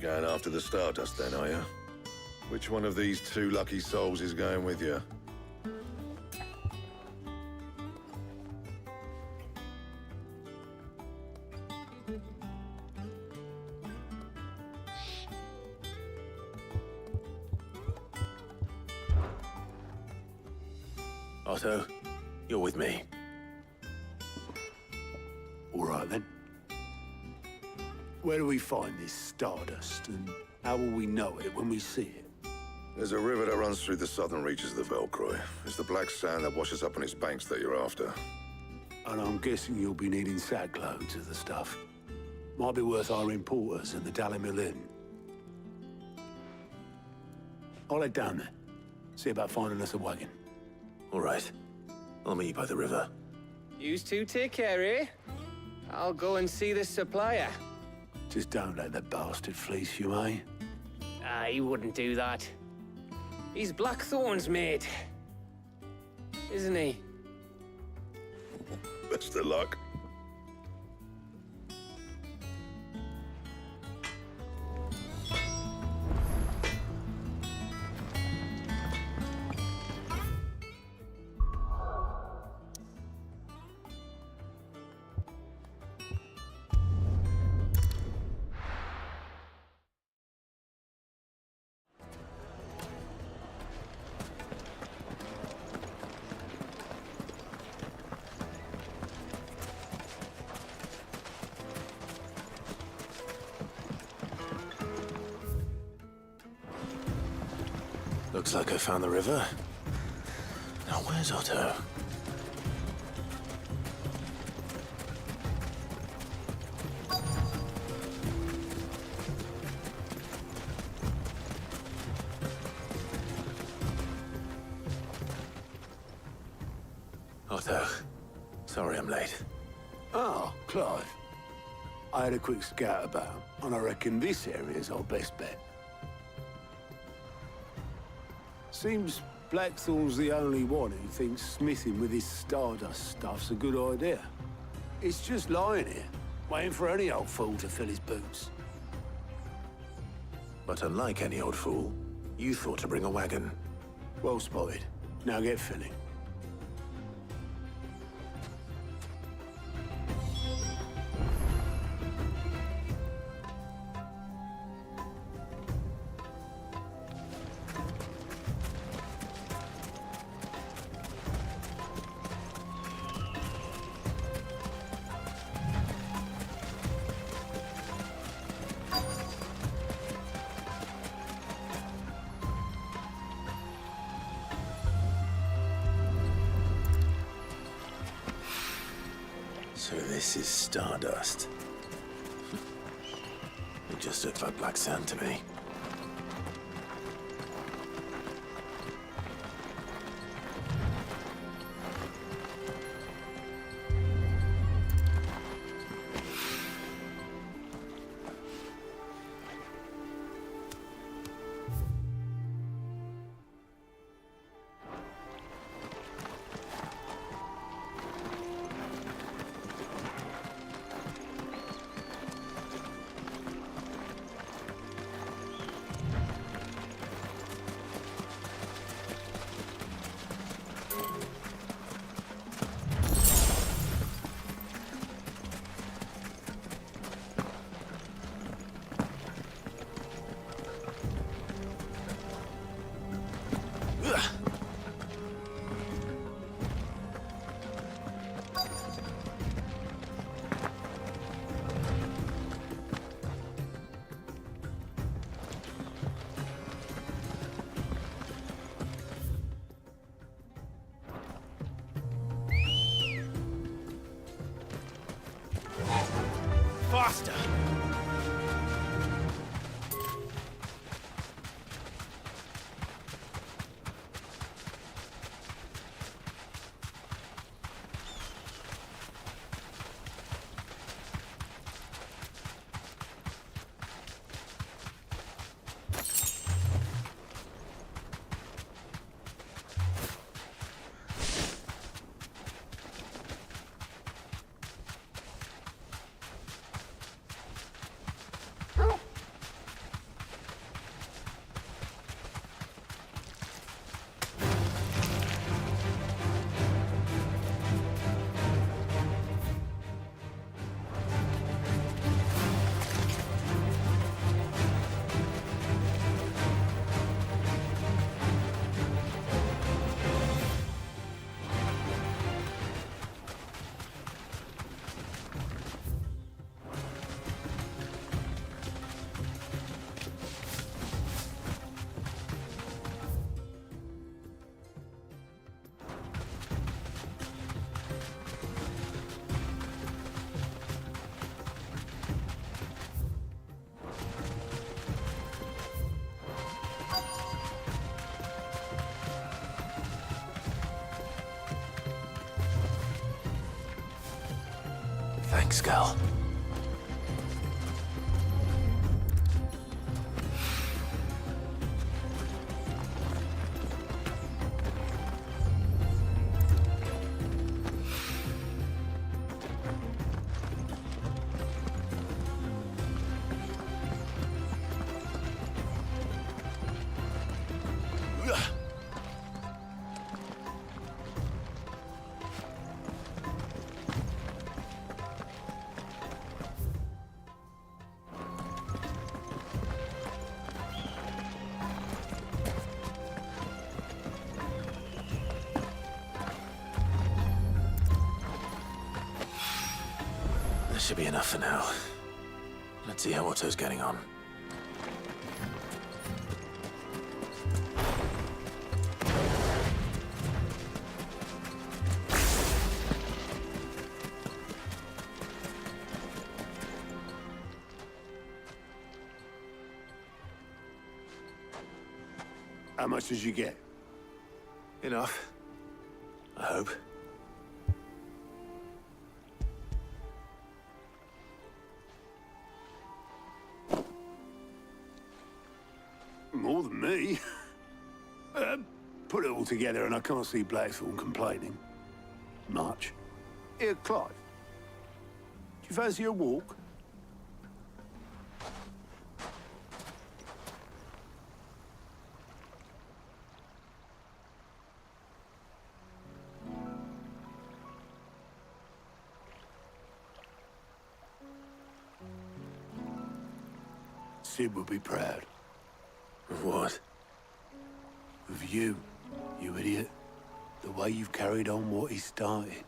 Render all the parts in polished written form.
going after the Stardust then, are you? Which one of these two lucky souls is going with you? Otto, you're with me. All right, then. Where do we find this Stardust, and how will we know it when we see it? There's a river that runs through the southern reaches of the Velcroy. It's the black sand that washes up on its banks that you're after. And I'm guessing you'll be needing sackloads of the stuff. Might be worth our importers and the Dalimil Inn. I'll head down there. See about finding us a wagon. All right. I'll meet you by the river. You two take care, eh? I'll go and see this supplier. Just don't let the bastard fleece you, eh? He wouldn't do that. He's Blackthorn's mate. Isn't he? Best of luck. Looks like I found the river. Now where's Otto? Otto, sorry I'm late. Oh, Clive. I had a quick scout about, and I reckon this area's our best bet. Seems Blackthorn's the only one who thinks smithing with his Stardust stuff's a good idea. It's just lying here, waiting for any old fool to fill his boots. But unlike any old fool, you thought to bring a wagon. Well spotted. Now get filling. So this is Stardust. It just looks like black sand to me. Faster! Thanks, Gal. That should be enough for now. Let's see how Otto's getting on. How much did you get? Enough. I hope. More than me. Put it all together and I can't see Blackthorn complaining. Much. Here, Clive. Do you fancy a walk? Sid would be proud. Of what? Of you, you idiot. The way you've carried on what he started.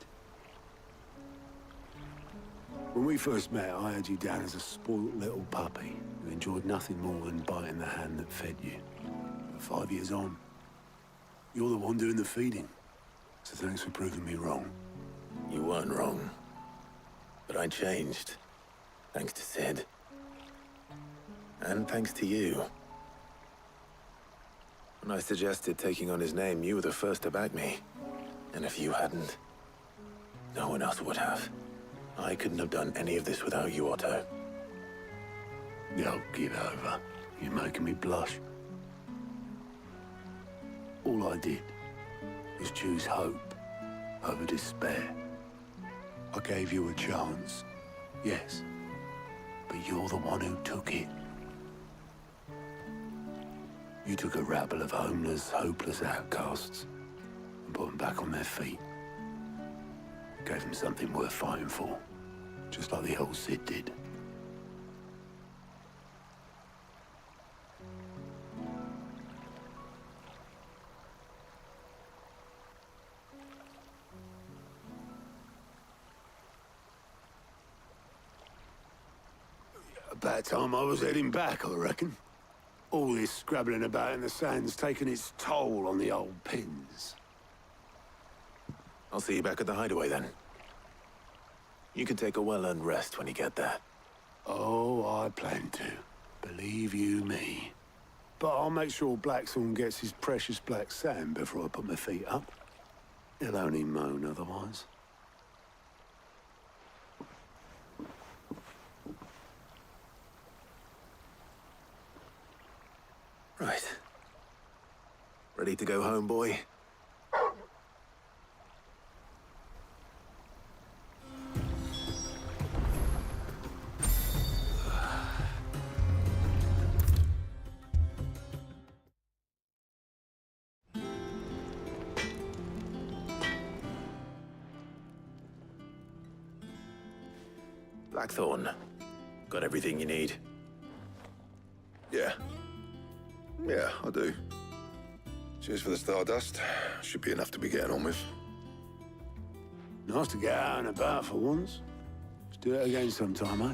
When we first met, I had you down as a spoilt little puppy who enjoyed nothing more than biting the hand that fed you. But 5 years on, you're the one doing the feeding. So thanks for proving me wrong. You weren't wrong. But I changed. Thanks to Sid. And thanks to you. When I suggested taking on his name, you were the first to back me. And if you hadn't, no one else would have. I couldn't have done any of this without you, Otto. Yo, give over. You're making me blush. All I did was choose hope over despair. I gave you a chance, yes, but you're the one who took it. You took a rabble of homeless, hopeless outcasts and put them back on their feet. Gave them something worth fighting for, just like the old Sid did. About time I was heading back, I reckon. All this scrabbling about in the sand's taken its toll on the old pins. I'll see you back at the hideaway then. You can take a well-earned rest when you get there. Oh, I plan to. Believe you me. But I'll make sure Blackthorn gets his precious black sand before I put my feet up. He'll only moan otherwise. Right. Ready to go home, boy? Blackthorn, got everything you need? Yeah. Yeah, I do. Cheers for the stardust. Should be enough to be getting on with. Nice to get out and about for once. Let's do it again sometime, eh?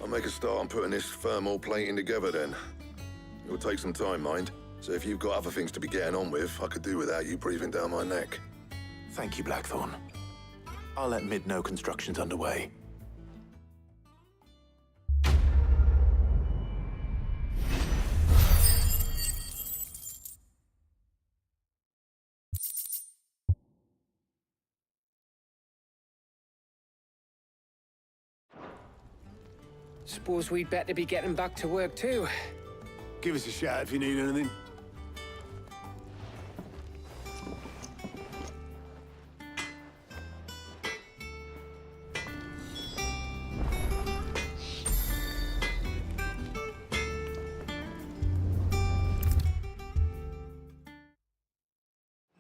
I'll make a start on putting this thermal plating together then. It'll take some time, mind. So if you've got other things to be getting on with, I could do without you breathing down my neck. Thank you, Blackthorn. I'll let Mid know construction's underway. Suppose we'd better be getting back to work too. Give us a shout if you need anything.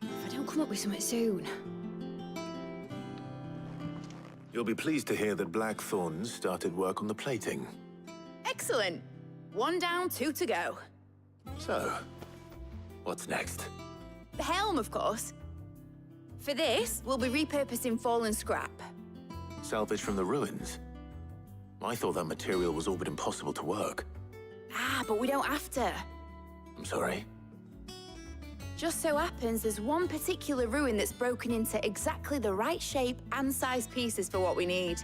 If I don't come up with something soon. You'll be pleased to hear that Blackthorn started work on the plating. Excellent. 1 down, 2 to go. So, what's next? The helm, of course. For this, we'll be repurposing fallen scrap. Salvage from the ruins? I thought that material was all but impossible to work. Ah, but we don't have to. I'm sorry. Just so happens there's one particular ruin that's broken into exactly the right shape and size pieces for what we need.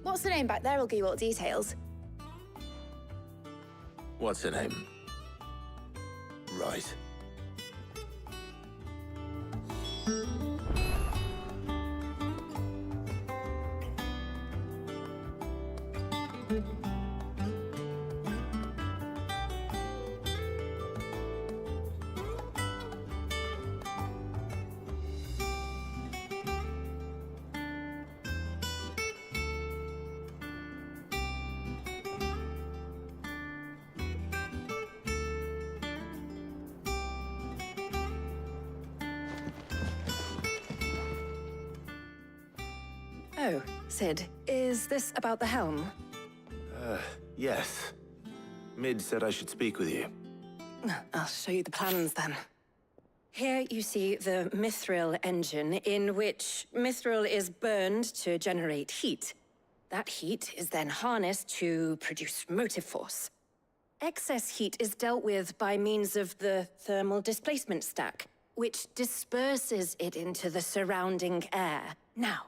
What's the name back there? I'll give you all the details. What's her name? Right. Oh, Sid, is this about the helm? Yes. Mid said I should speak with you. I'll show you the plans then. Here you see the mithril engine, in which mithril is burned to generate heat. That heat is then harnessed to produce motive force. Excess heat is dealt with by means of the thermal displacement stack, which disperses it into the surrounding air. Now,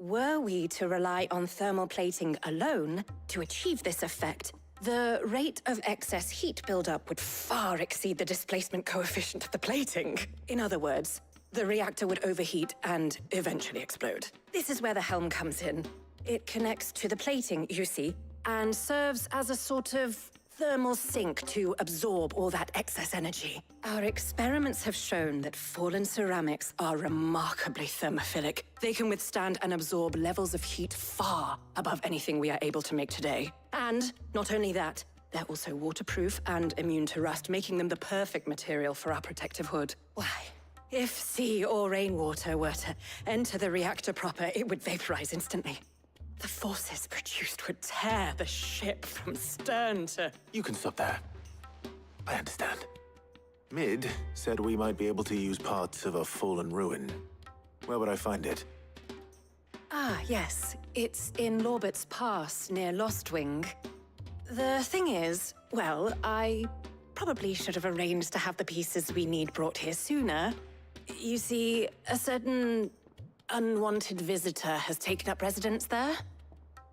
were we to rely on thermal plating alone to achieve this effect, the rate of excess heat buildup would far exceed the displacement coefficient of the plating. In other words, the reactor would overheat and eventually explode. This is where the helm comes in. It connects to the plating, you see, and serves as a sort of thermal sink to absorb all that excess energy. Our experiments have shown that fallen ceramics are remarkably thermophilic. They can withstand and absorb levels of heat far above anything we are able to make today. And not only that, they're also waterproof and immune to rust, making them the perfect material for our protective hood. Why? If sea or rainwater were to enter the reactor proper, it would vaporize instantly. The forces produced would tear the ship from stern to... You can stop there. I understand. Mid said we might be able to use parts of a fallen ruin. Where would I find it? Ah, yes. It's in Lorbert's Pass, near Lostwing. The thing is, well, I probably should have arranged to have the pieces we need brought here sooner. You see, a certain unwanted visitor has taken up residence there.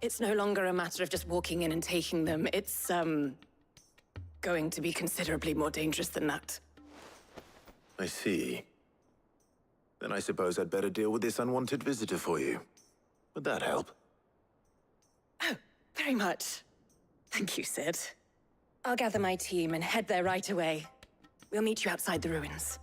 It's no longer a matter of just walking in and taking them. It's, going to be considerably more dangerous than that. I see. Then I suppose I'd better deal with this unwanted visitor for you. Would that help? Oh, very much. Thank you, Sid. I'll gather my team and head there right away. We'll meet you outside the ruins.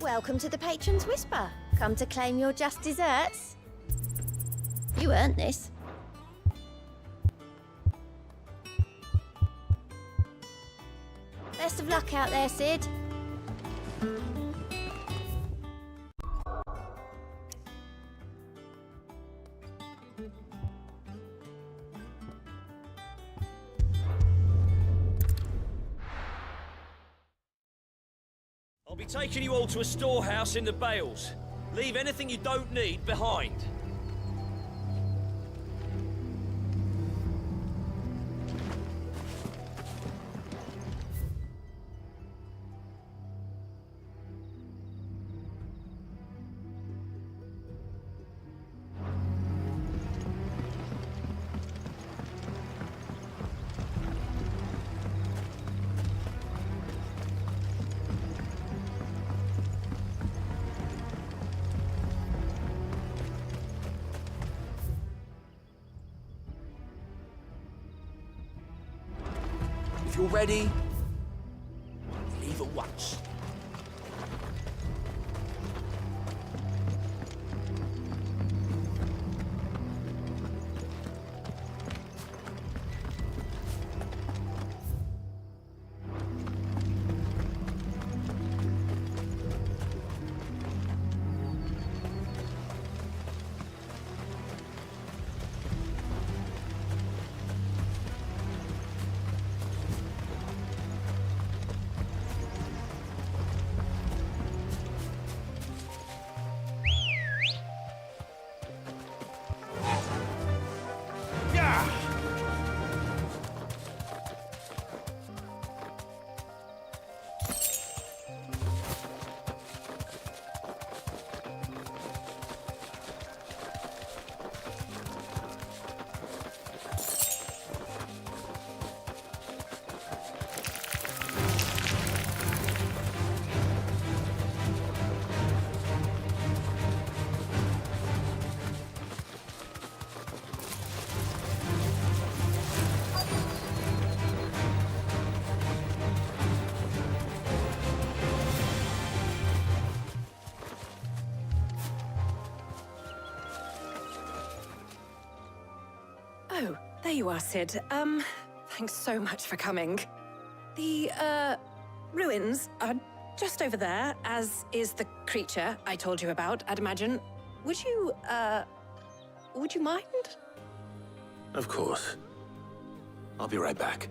Welcome to the Patron's Whisper. Come to claim your just desserts. You earned this. Best of luck out there, Sid. Be taking you all to a storehouse in the Bales. Leave anything you don't need behind. If you're ready, leave at once. Oh, there you are, Sid. Thanks so much for coming. The, ruins are just over there, as is the creature I told you about, I'd imagine. Would you mind? Of course. I'll be right back.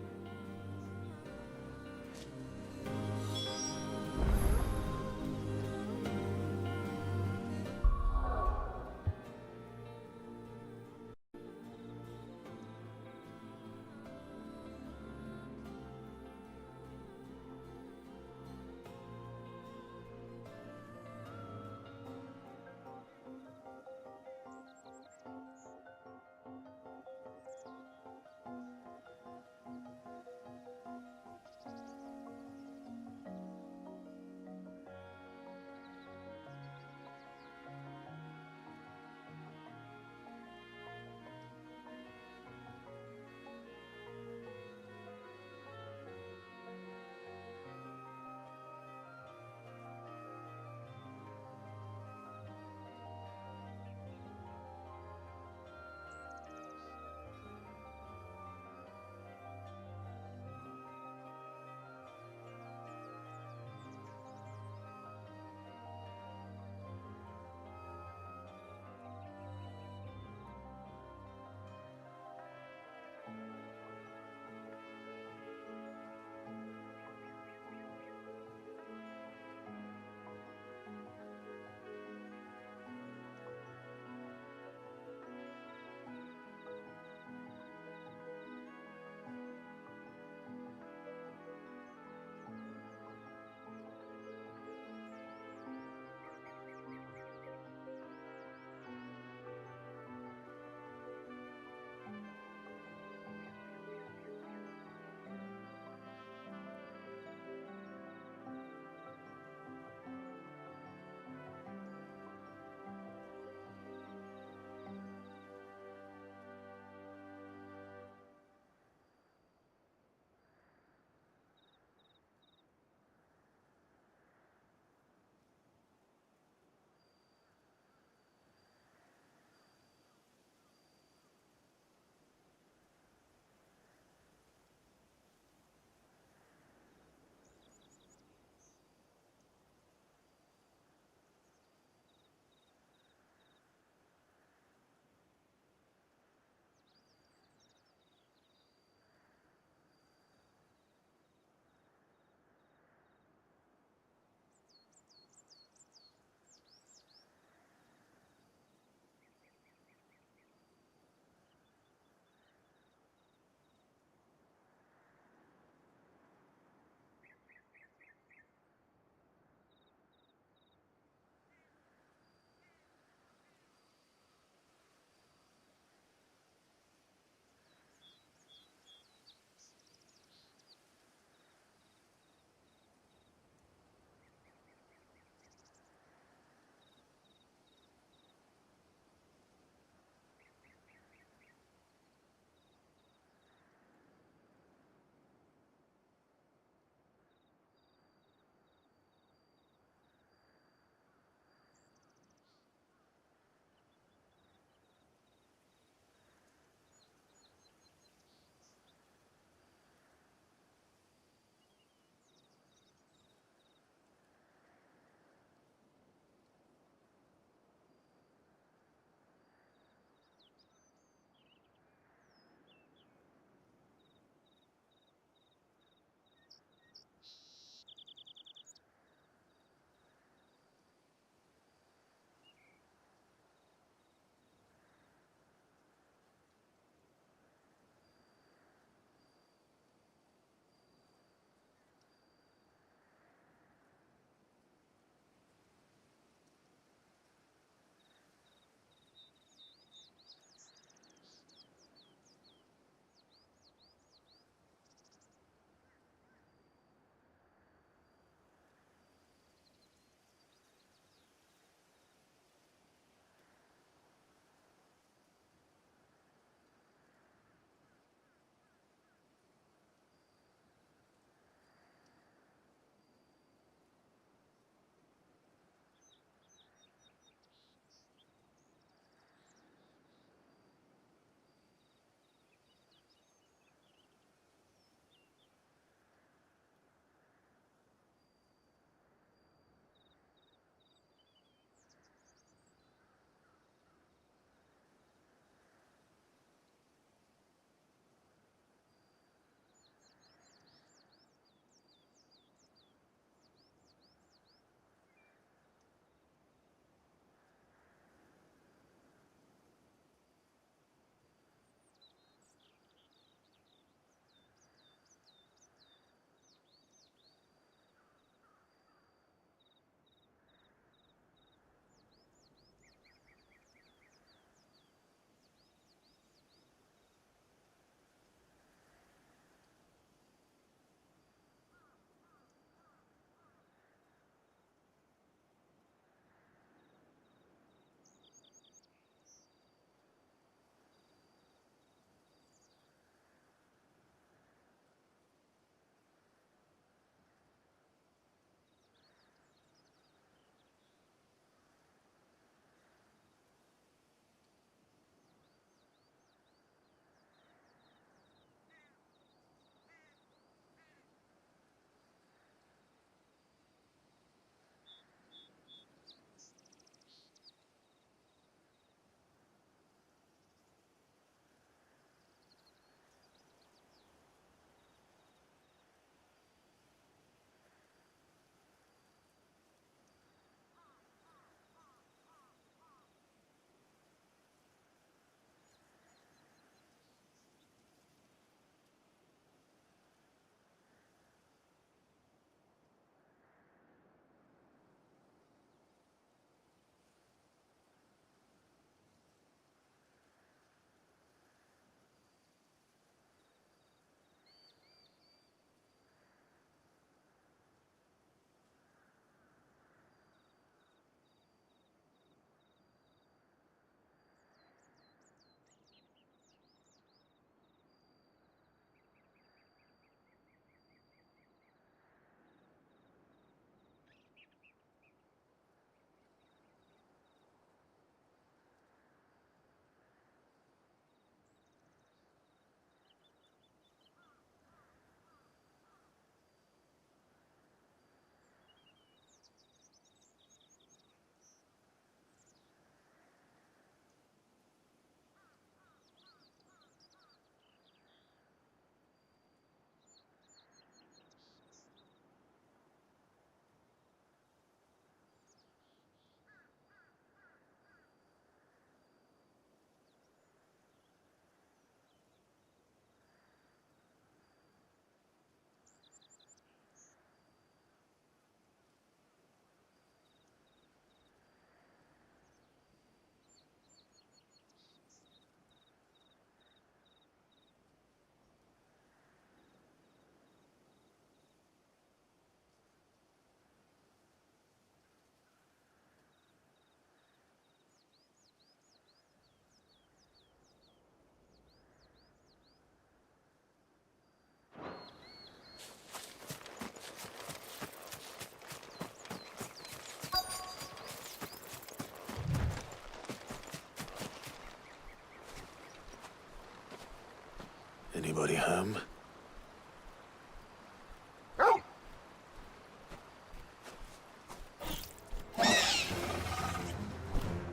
Anybody home?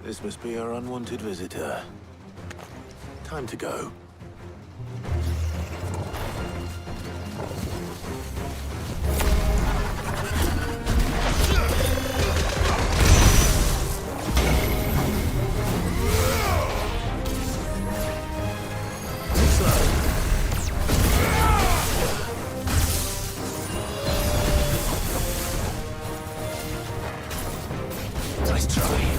This must be our unwanted visitor. Time to go. Nice try.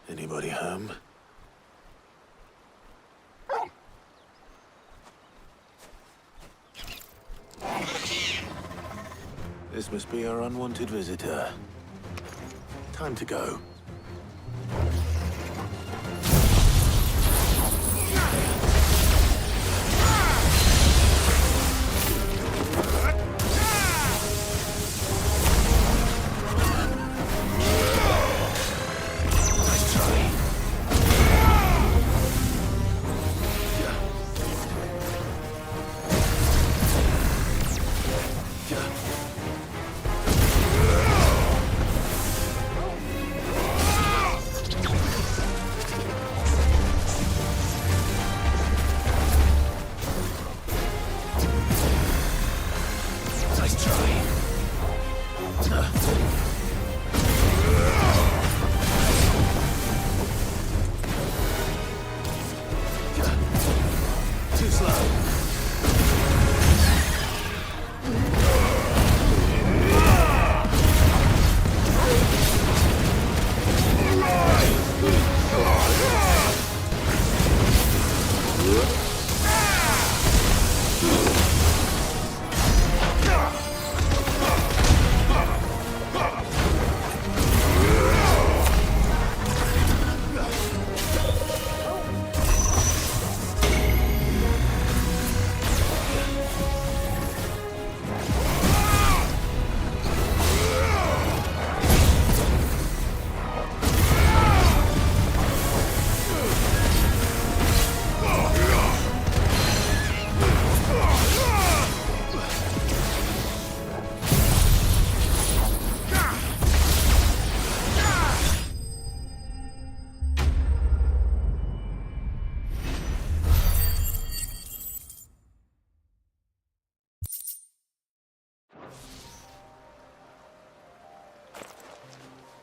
Anybody home? This must be our unwanted visitor. Time to go.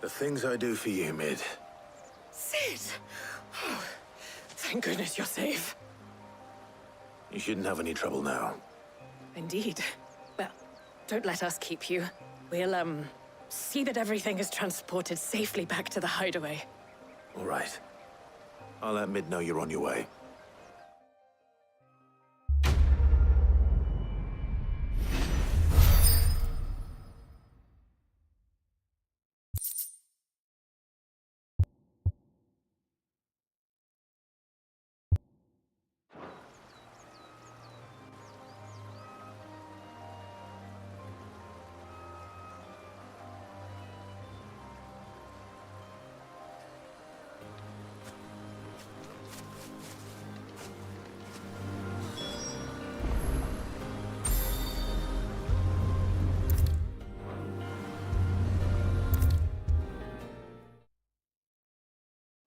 The things I do for you, Mid. Sid! Oh, thank goodness you're safe. You shouldn't have any trouble now. Indeed. Well, don't let us keep you. We'll, see that everything is transported safely back to the hideaway. All right. I'll let Mid know you're on your way.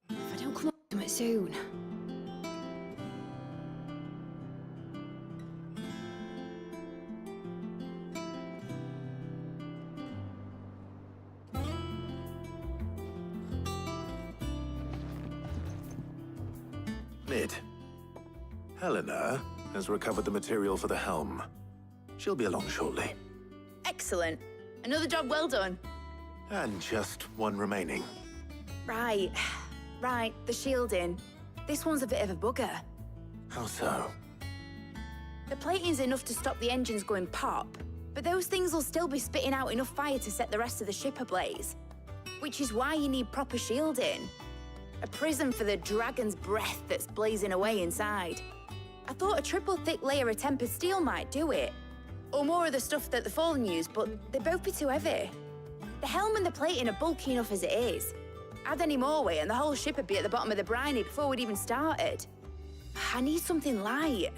If I don't come up to it soon. Mid. Helena has recovered the material for the helm. She'll be along shortly. Excellent. Another job well done. And just one remaining. Right. Right, the shielding. This one's a bit of a bugger. How so? The plating's enough to stop the engines going pop, but those things will still be spitting out enough fire to set the rest of the ship ablaze. Which is why you need proper shielding. A prison for the dragon's breath that's blazing away inside. I thought a triple thick layer of tempered steel might do it. Or more of the stuff that the Fallen use, but they'd both be too heavy. The helm and the plating are bulky enough as it is. Add any more weight and the whole ship would be at the bottom of the briny before we'd even started. I need something light.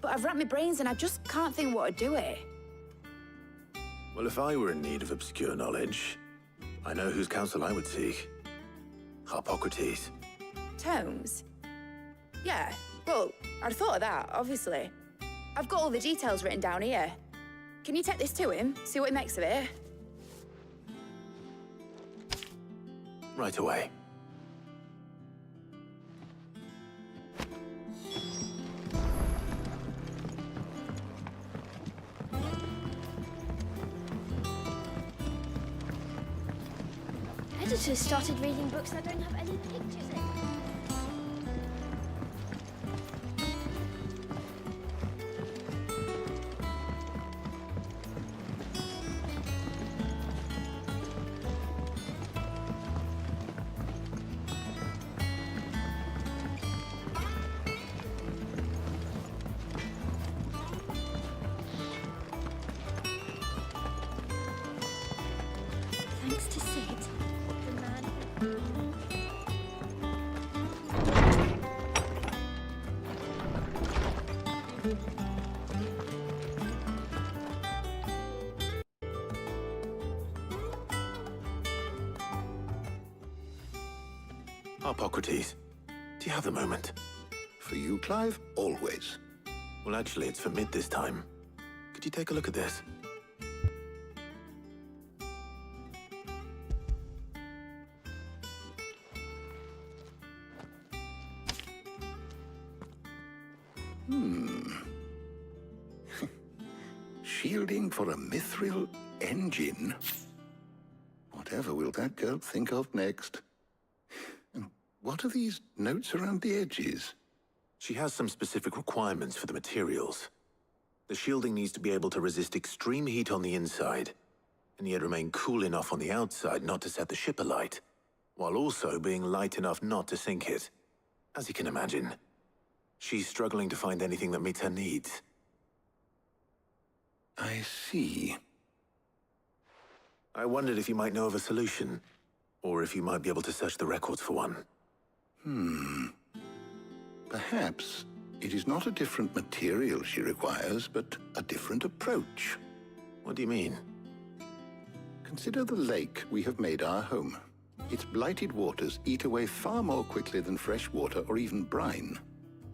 But I've racked my brains and I just can't think what would do it. Well, if I were in need of obscure knowledge, I know whose counsel I would seek. Harpocrates. Tomes? Yeah, well, I'd thought of that, obviously. I've got all the details written down here. Can you take this to him, see what he makes of it? Right away. Editors started reading books that don't have any pictures in. Thanks to Sid, the man. Harpocrates, do you have a moment? For you, Clive, always. Well, actually, it's for Mid this time. Could you take a look at this? Shielding for a mithril engine? Whatever will that girl think of next? And what are these notes around the edges? She has some specific requirements for the materials. The shielding needs to be able to resist extreme heat on the inside, and yet remain cool enough on the outside not to set the ship alight, while also being light enough not to sink it. As you can imagine, she's struggling to find anything that meets her needs. I see. I wondered if you might know of a solution, or if you might be able to search the records for one. Perhaps it is not a different material she requires, but a different approach. What do you mean? Consider the lake we have made our home. Its blighted waters eat away far more quickly than fresh water or even brine,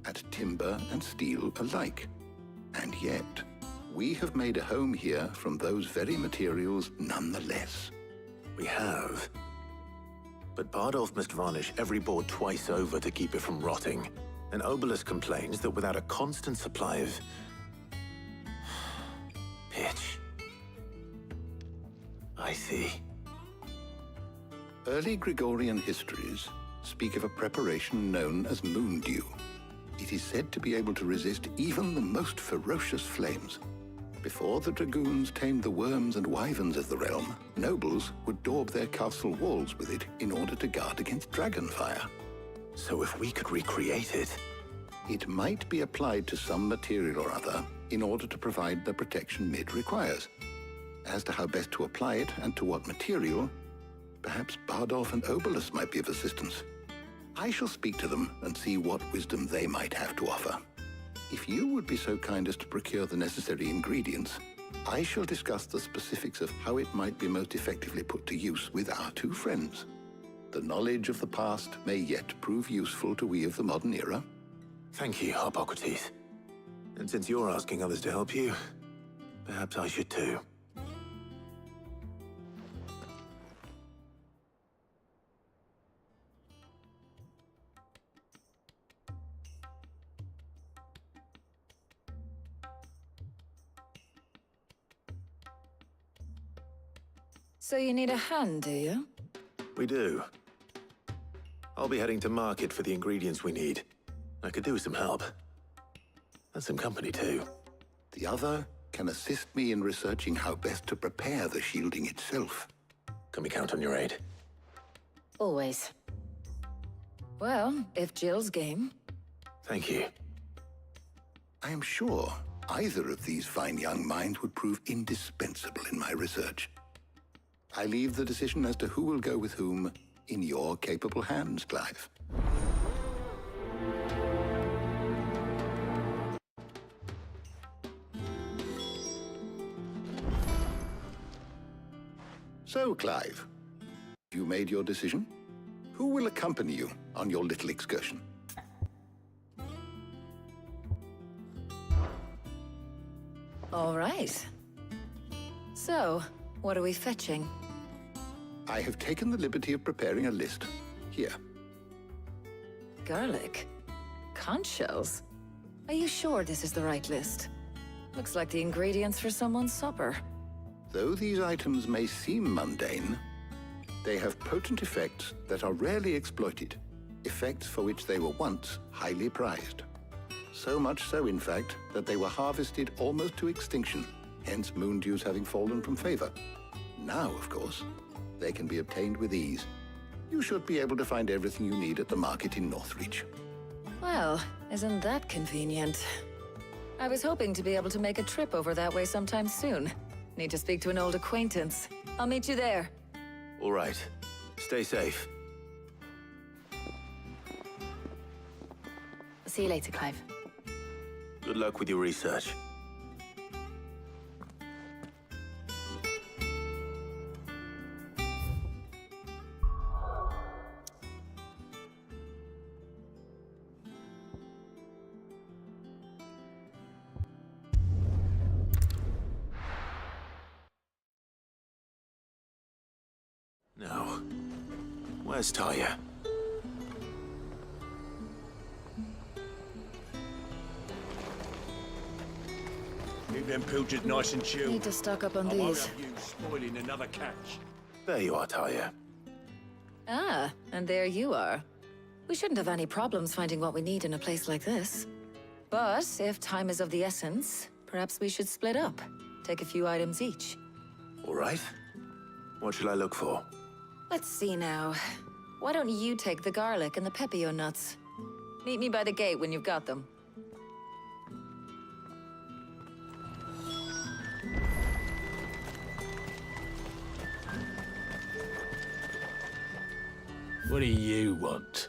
at timber and steel alike. And yet, we have made a home here from those very materials nonetheless. We have. but Bardolph must varnish every board twice over to keep it from rotting. And Obelus complains that without a constant supply of... pitch. I see. Early Gregorian histories speak of a preparation known as moon dew. It is said to be able to resist even the most ferocious flames. Before the dragoons tamed the worms and wyverns of the realm, nobles would daub their castle walls with it in order to guard against dragon fire. So if we could recreate it... It might be applied to some material or other in order to provide the protection Mid requires. As to how best to apply it and to what material, perhaps Bardolph and Obelus might be of assistance. I shall speak to them and see what wisdom they might have to offer. If you would be so kind as to procure the necessary ingredients, I shall discuss the specifics of how it might be most effectively put to use with our two friends. The knowledge of the past may yet prove useful to we of the modern era. Thank you, Hippocrates. And since you're asking others to help you, perhaps I should too. So you need a hand, do you? We do. I'll be heading to market for the ingredients we need. I could do with some help. And some company, too. The other can assist me in researching how best to prepare the shielding itself. Can we count on your aid? Always. Well, if Jill's game. Thank you. I am sure either of these fine young minds would prove indispensable in my research. I leave the decision as to who will go with whom in your capable hands, Clive. So, Clive, you made your decision? Who will accompany you on your little excursion? All right. So, what are we fetching? I have taken the liberty of preparing a list. Here. Garlic? Conch shells? Are you sure this is the right list? Looks like the ingredients for someone's supper. Though these items may seem mundane, they have potent effects that are rarely exploited, effects for which they were once highly prized. So much so, in fact, that they were harvested almost to extinction, hence moon dews having fallen from favor. Now, of course, they can be obtained with ease. You should be able to find everything you need at the market in Northreach. Well, isn't that convenient? I was hoping to be able to make a trip over that way sometime soon. Need to speak to an old acquaintance. I'll meet you there. All right. Stay safe. See you later, Clive. Good luck with your research. Now, where's Taya? Keep them pilchards nice and chilled. Need to stock up on I won't these. have you spoiling another catch. There you are, Taya. Ah, and there you are. We shouldn't have any problems finding what we need in a place like this. But if time is of the essence, perhaps we should split up. Take a few items each. All right. What should I look for? Let's see now. Why don't you take the garlic and the pepio nuts? Meet me by the gate when you've got them. What do you want?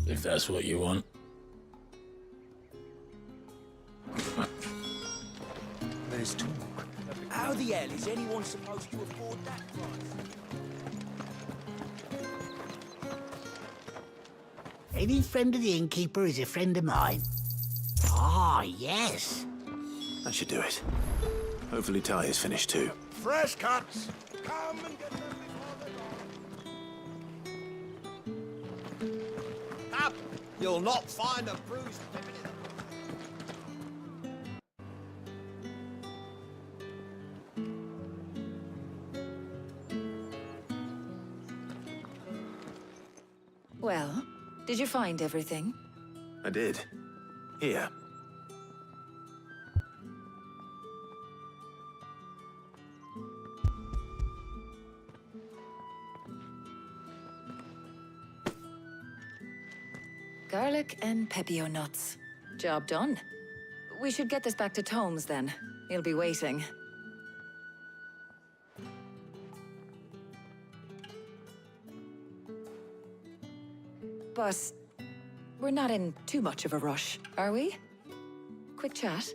If that's what you want. There's talk. How the hell is anyone supposed to afford that price? Any friend of the innkeeper is a friend of mine. Ah, yes. That should do it. Hopefully Ty is finished too. Fresh cuts! Come and get them before they're gone. Up! You'll not find a bruised pippin in Well, did you find everything? I did. Here. Garlic and pepio nuts. Job done. We should get this back to Tomes then. He'll be waiting. But we're not in too much of a rush, are we? Quick chat.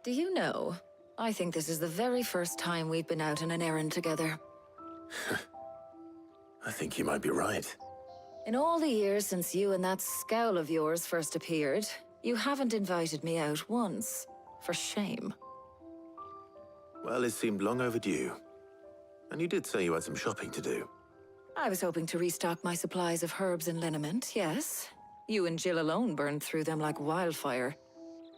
Do you know, I think this is the very first time we've been out on an errand together. I think you might be right. In all the years since you and that scowl of yours first appeared, you haven't invited me out once. For shame. Well, it seemed long overdue. And you did say you had some shopping to do. I was hoping to restock my supplies of herbs and liniment, yes. You and Jill alone burned through them like wildfire.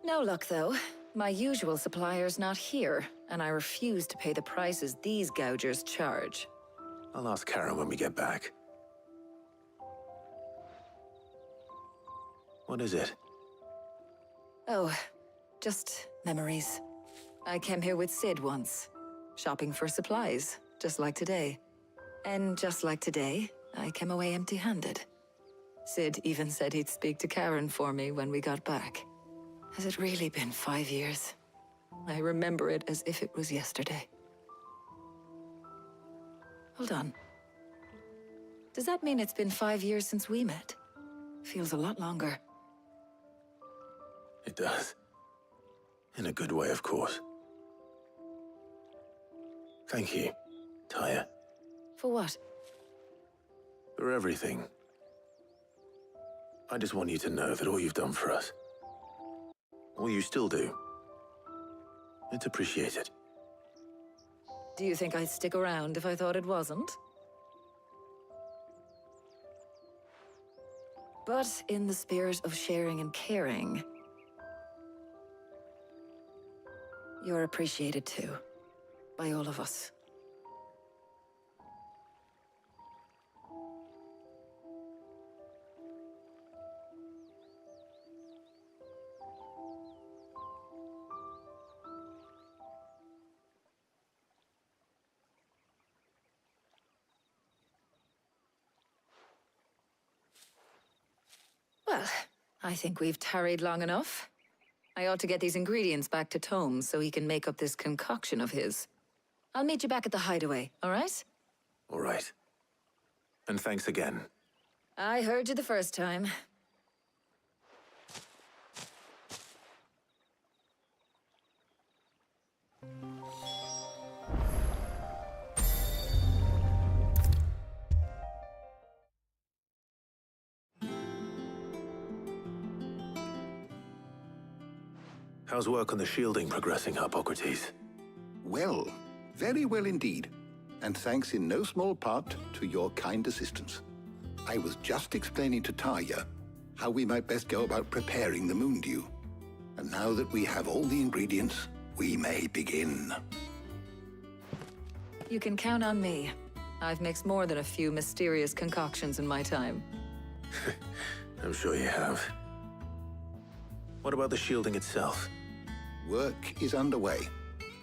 No luck, though. My usual supplier's not here, and I refuse to pay the prices these gougers charge. I'll ask Karen when we get back. What is it? Oh, just memories. I came here with Sid once, shopping for supplies, just like today. And just like today, I came away empty-handed. Sid even said he'd speak to Karen for me when we got back. Has it really been 5 years? I remember it as if it was yesterday. Hold on. Does that mean it's been 5 years since we met? Feels a lot longer. It does. In a good way, of course. Thank you, Tyre. For what? For everything. I just want you to know that all you've done for us, all you still do, it's appreciated. Do you think I'd stick around if I thought it wasn't? But in the spirit of sharing and caring, you're appreciated too, by all of us. Well, I think we've tarried long enough. I ought to get these ingredients back to Tomes so he can make up this concoction of his. I'll meet you back at the hideaway, all right? All right. And thanks again. I heard you the first time. How's work on the shielding progressing, Hippocrates? Well, very well indeed. And thanks in no small part to your kind assistance. I was just explaining to Tarja how we might best go about preparing the Moondew. And now that we have all the ingredients, we may begin. You can count on me. I've mixed more than a few mysterious concoctions in my time. I'm sure you have. What about the shielding itself? Work is underway,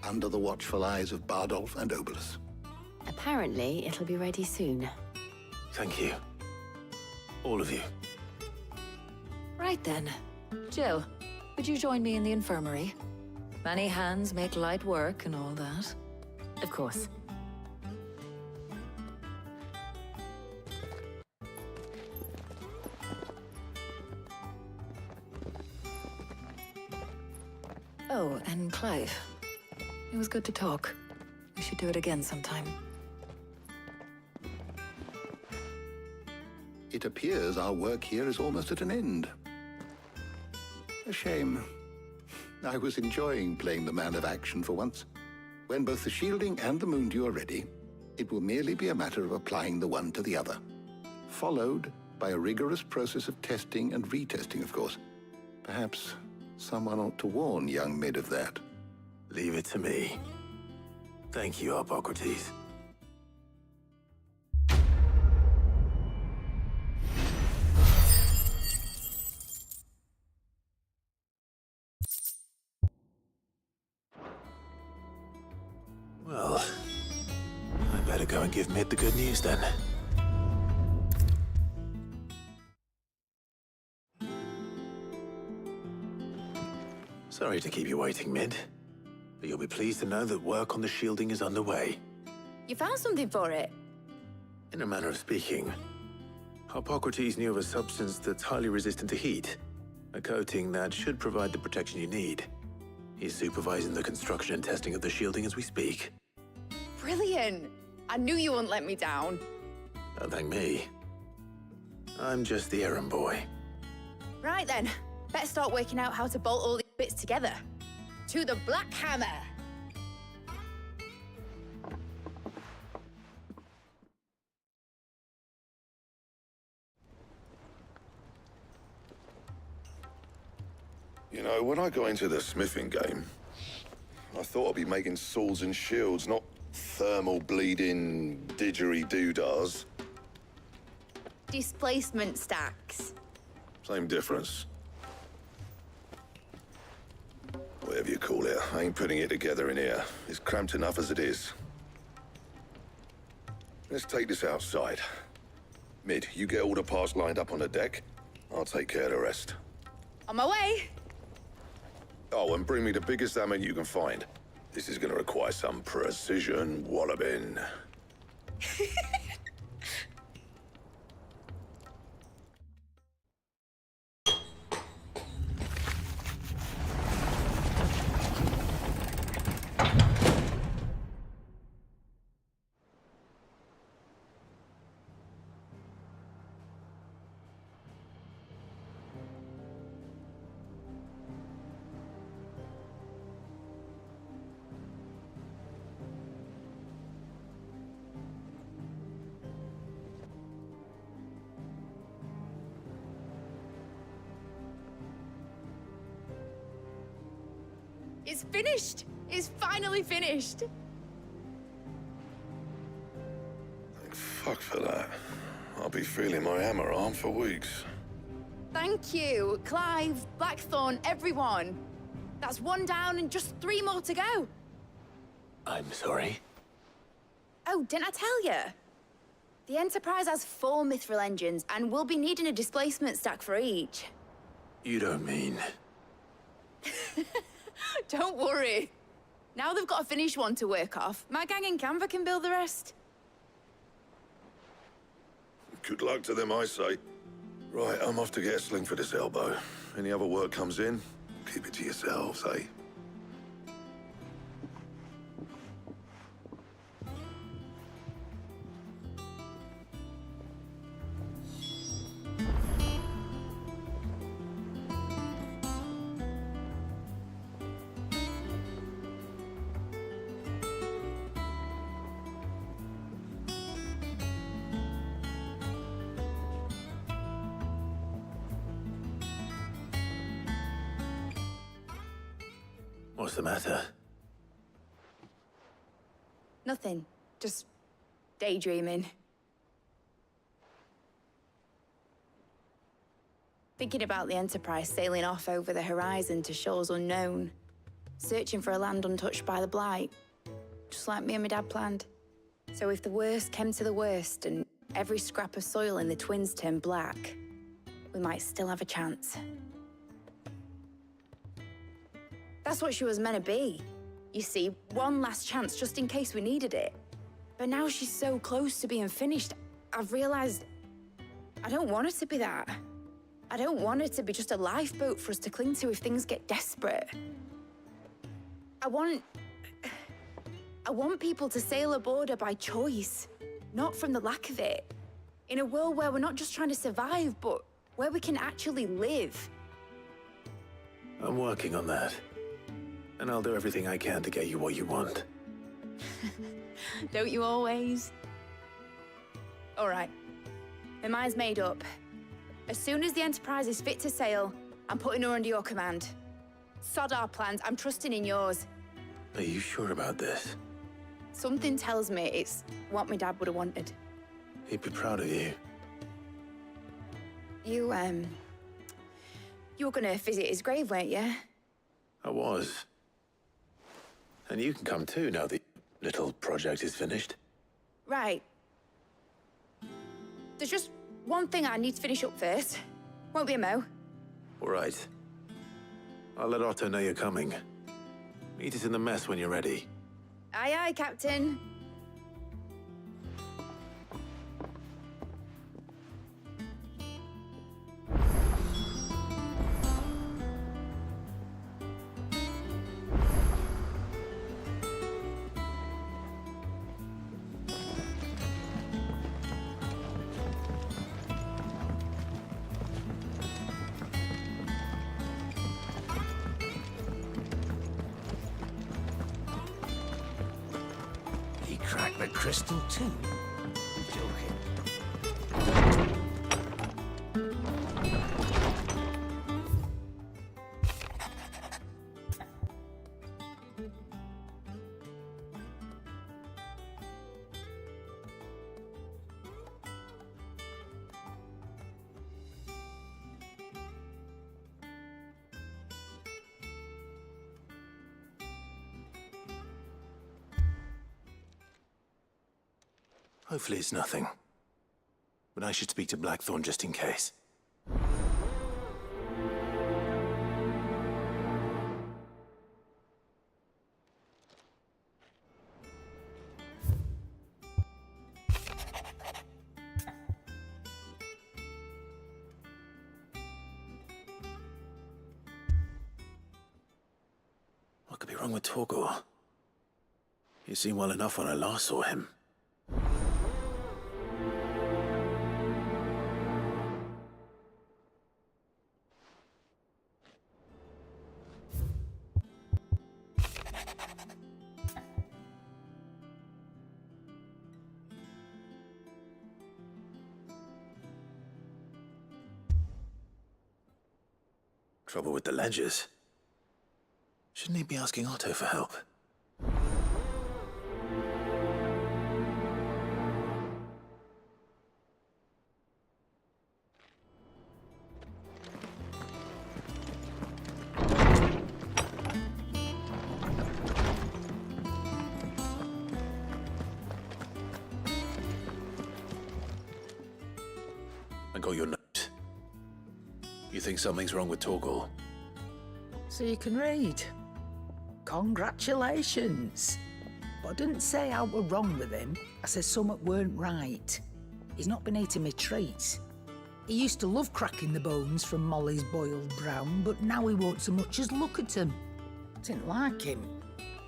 under the watchful eyes of Bardolph and Obolus. Apparently, it'll be ready soon. Thank you. All of you. Right then. Jill, would you join me in the infirmary? Many hands make light work and all that. Of course. Oh, and Clive. It was good to talk. We should do it again sometime. It appears our work here is almost at an end. A shame. I was enjoying playing the man of action for once. When both the shielding and the moondew are ready, it will merely be a matter of applying the one to the other. Followed by a rigorous process of testing and retesting, of course. Perhaps someone ought to warn young Mid of that. Leave it to me. Thank you, Hippocrates. Well, I better go and give Mid the good news then. Sorry to keep you waiting, Mid. But you'll be pleased to know that work on the shielding is underway. You found something for it? In a manner of speaking, Hippocrates knew of a substance that's highly resistant to heat. A coating that should provide the protection you need. He's supervising the construction and testing of the shielding as we speak. Brilliant! I knew you wouldn't let me down. Don't thank me. I'm just the errand boy. Right then, better start working out how to bolt all these bits together. To the Black Hammer! You know, when I got into the smithing game, I thought I'd be making swords and shields, not thermal bleeding didgeridoo-dahs. Displacement stacks. Same difference. Whatever you call it, I ain't putting it together in here. It's cramped enough as it is. Let's take this outside. Mid, you get all the parts lined up on the deck. I'll take care of the rest. On my way! Oh, and bring me the biggest hammer you can find. This is gonna require some precision walloping. It's finished! It's finally finished! Thank fuck for that. I'll be feeling my hammer arm for weeks. Thank you, Clive, Blackthorn, everyone. That's one down and just 3 more to go. I'm sorry. Oh, didn't I tell you? The Enterprise has 4 mithril engines, and we'll be needing a displacement stack for each. You don't mean... Don't worry. Now they've got a finished one to work off, my gang in Canva can build the rest. Good luck to them, I say. Right, I'm off to get a sling for this elbow. Any other work comes in, keep it to yourselves, eh? What's the matter? Nothing. Just daydreaming. Thinking about the Enterprise sailing off over the horizon to shores unknown, searching for a land untouched by the Blight, just like me and my dad planned. So if the worst came to the worst and every scrap of soil in the Twins turned black, we might still have a chance. That's what she was meant to be. You see, one last chance just in case we needed it. But now she's so close to being finished, I've realized I don't want it to be that. I don't want it to be just a lifeboat for us to cling to if things get desperate. I want people to sail a border by choice, not from the lack of it. In a world where we're not just trying to survive, but where we can actually live. I'm working on that. And I'll do everything I can to get you what you want. Don't you always? All right. My mind's made up. As soon as the Enterprise is fit to sail, I'm putting her under your command. Sod our plans, I'm trusting in yours. Are you sure about this? Something tells me it's what my dad would have wanted. He'd be proud of you. You were gonna visit his grave, weren't you? I was. And you can come too now the little project is finished. Right. There's just one thing I need to finish up first. Won't be a mo. All right. I'll let Otto know you're coming. Meet us in the mess when you're ready. Aye, aye, Captain. He cracked the crystal too. Joking. Hopefully it's nothing. But I should speak to Blackthorn just in case. What could be wrong with Torgor? He seemed well enough when I last saw him. Trouble with the ledgers. Shouldn't he be asking Otto for help? I got your note. You think something's wrong with Torgor? So you can read. Congratulations. But I didn't say I were wrong with him. I said something weren't right. He's not been eating me treats. He used to love cracking the bones from Molly's boiled brown, but now he won't so much as look at them. Didn't like him.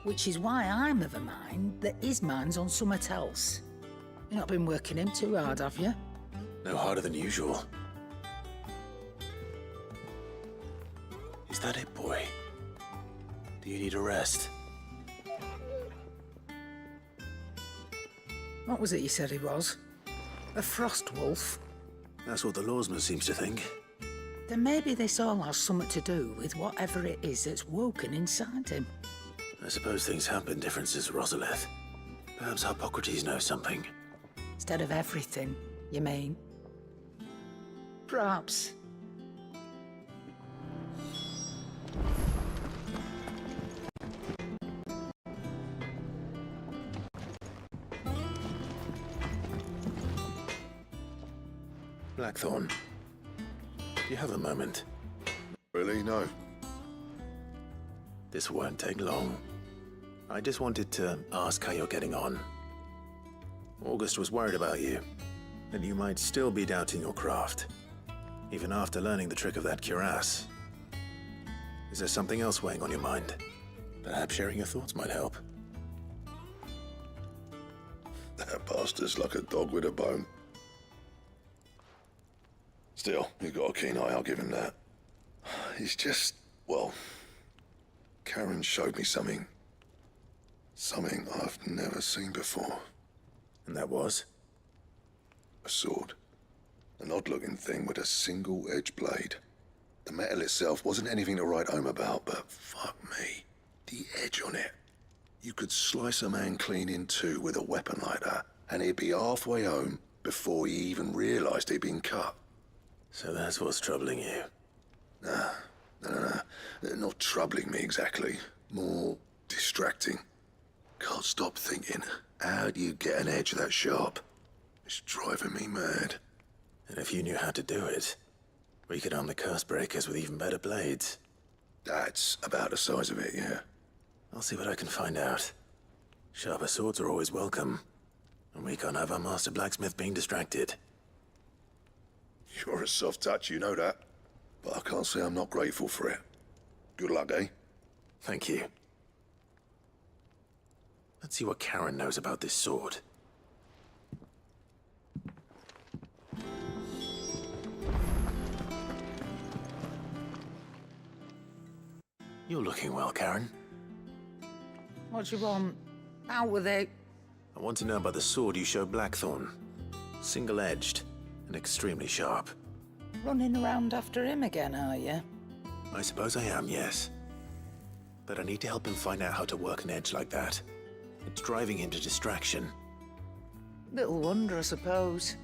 Which is why I'm of a mind that his mind's on something else. You've not been working him too hard, have you? No harder than usual. Is that it, boy? Do you need a rest? What was it you said he was? A frost wolf? That's what the lawsman seems to think. Then maybe this all has something to do with whatever it is that's woken inside him. I suppose things have been different since Rosalith. Perhaps Hippocrates knows something. Instead of everything, you mean? Perhaps. Blackthorn, do you have a moment? Really? No. This won't take long. I just wanted to ask how you're getting on. August was worried about you, that you might still be doubting your craft, even after learning the trick of that cuirass. Is there something else weighing on your mind? Perhaps sharing your thoughts might help. That bastard's like a dog with a bone. Still, he's got a keen eye, I'll give him that. He's just, well, Karen showed me something. Something I've never seen before. And that was? A sword. An odd-looking thing with a single-edged blade. The metal itself wasn't anything to write home about, but fuck me. The edge on it. You could slice a man clean in two with a weapon like that, and he'd be halfway home before he even realized he'd been cut. So that's what's troubling you? Nah. Not troubling me exactly. More distracting. Can't stop thinking, how do you get an edge that sharp? It's driving me mad. And if you knew how to do it, we could arm the curse breakers with even better blades. That's about the size of it, yeah. I'll see what I can find out. Sharper swords are always welcome. And we can't have our master blacksmith being distracted. You're a soft touch, you know that. But I can't say I'm not grateful for it. Good luck, eh? Thank you. Let's see what Karen knows about this sword. You're looking well, Karen. What do you want? Out with it. I want to know about the sword you showed Blackthorn. Single-edged and extremely sharp. Running around after him again, are you? I suppose I am, yes. But I need to help him find out how to work an edge like that. It's driving him to distraction. Little wonder, I suppose.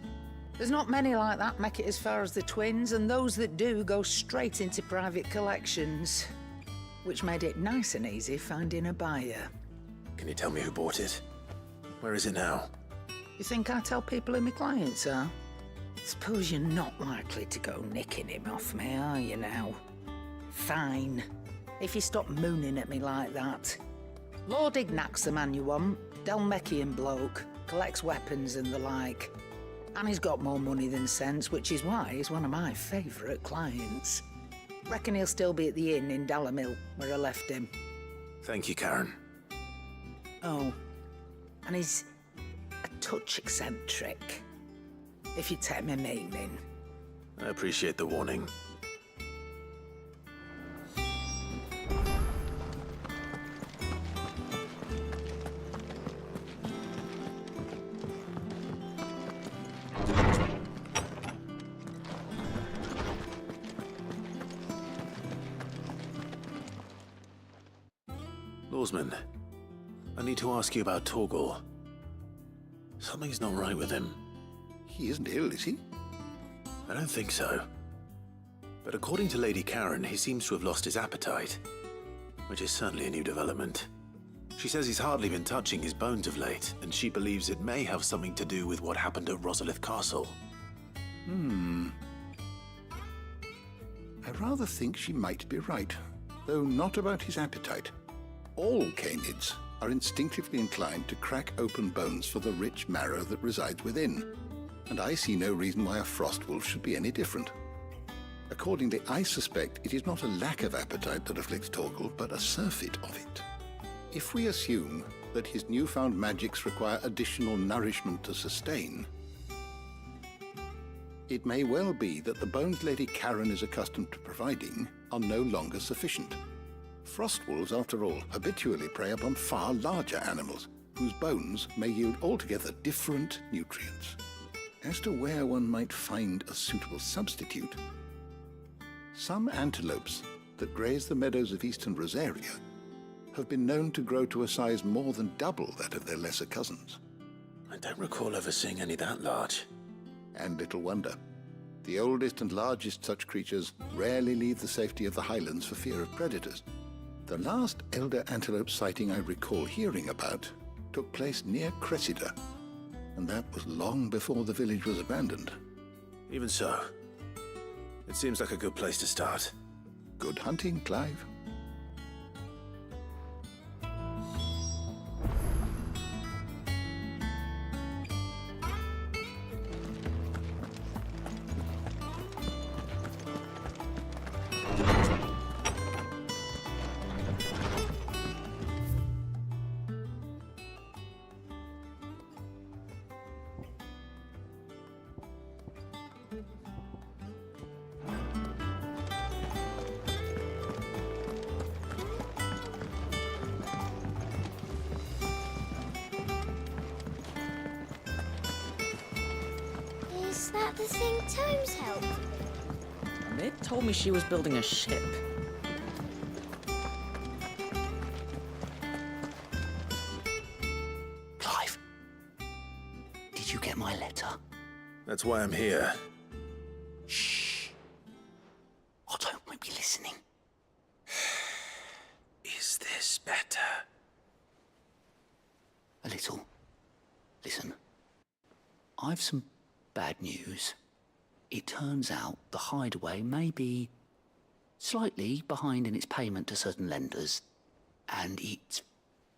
There's not many like that make it as far as the twins, and those that do go straight into private collections. Which made it nice and easy finding a buyer. Can you tell me who bought it? Where is it now? You think I tell people who my clients are? Suppose you're not likely to go nicking him off me, are you now? Fine. If you stop mooning at me like that. Lord Ignac's the man you want. Dalmekian bloke. Collects weapons and the like. And he's got more money than sense, which is why he's one of my favourite clients. Reckon he'll still be at the inn in Dalamil, where I left him. Thank you, Karen. Oh, and he's a touch eccentric, if you take my meaning. I appreciate the warning. Lawsman, I need to ask you about Torgal. Something's not right with him. He isn't ill, is he? I don't think so. But according to Lady Karen, he seems to have lost his appetite, which is certainly a new development. She says he's hardly been touching his bones of late, and she believes it may have something to do with what happened at Rosalith Castle. I rather think she might be right, though not about his appetite. All canids are instinctively inclined to crack open bones for the rich marrow that resides within, and I see no reason why a frostwolf should be any different. Accordingly, I suspect it is not a lack of appetite that afflicts Torgal, but a surfeit of it. If we assume that his newfound magics require additional nourishment to sustain, it may well be that the bones Lady Karen is accustomed to providing are no longer sufficient. Frostwolves, after all, habitually prey upon far larger animals, whose bones may yield altogether different nutrients. As to where one might find a suitable substitute, some antelopes that graze the meadows of eastern Rosaria have been known to grow to a size more than double that of their lesser cousins. I don't recall ever seeing any that large. And little wonder. The oldest and largest such creatures rarely leave the safety of the highlands for fear of predators. The last elder antelope sighting I recall hearing about took place near Cressida, and that was long before the village was abandoned. Even so, it seems like a good place to start. Good hunting, Clive. the thing Tomes helped? Mid told me she was building a ship. Clive, did you get my letter? That's why I'm here. Shh. Otto won't be listening. Is this better? A little. Listen, I've some bad news. It turns out the Hideaway may be slightly behind in its payment to certain lenders, and it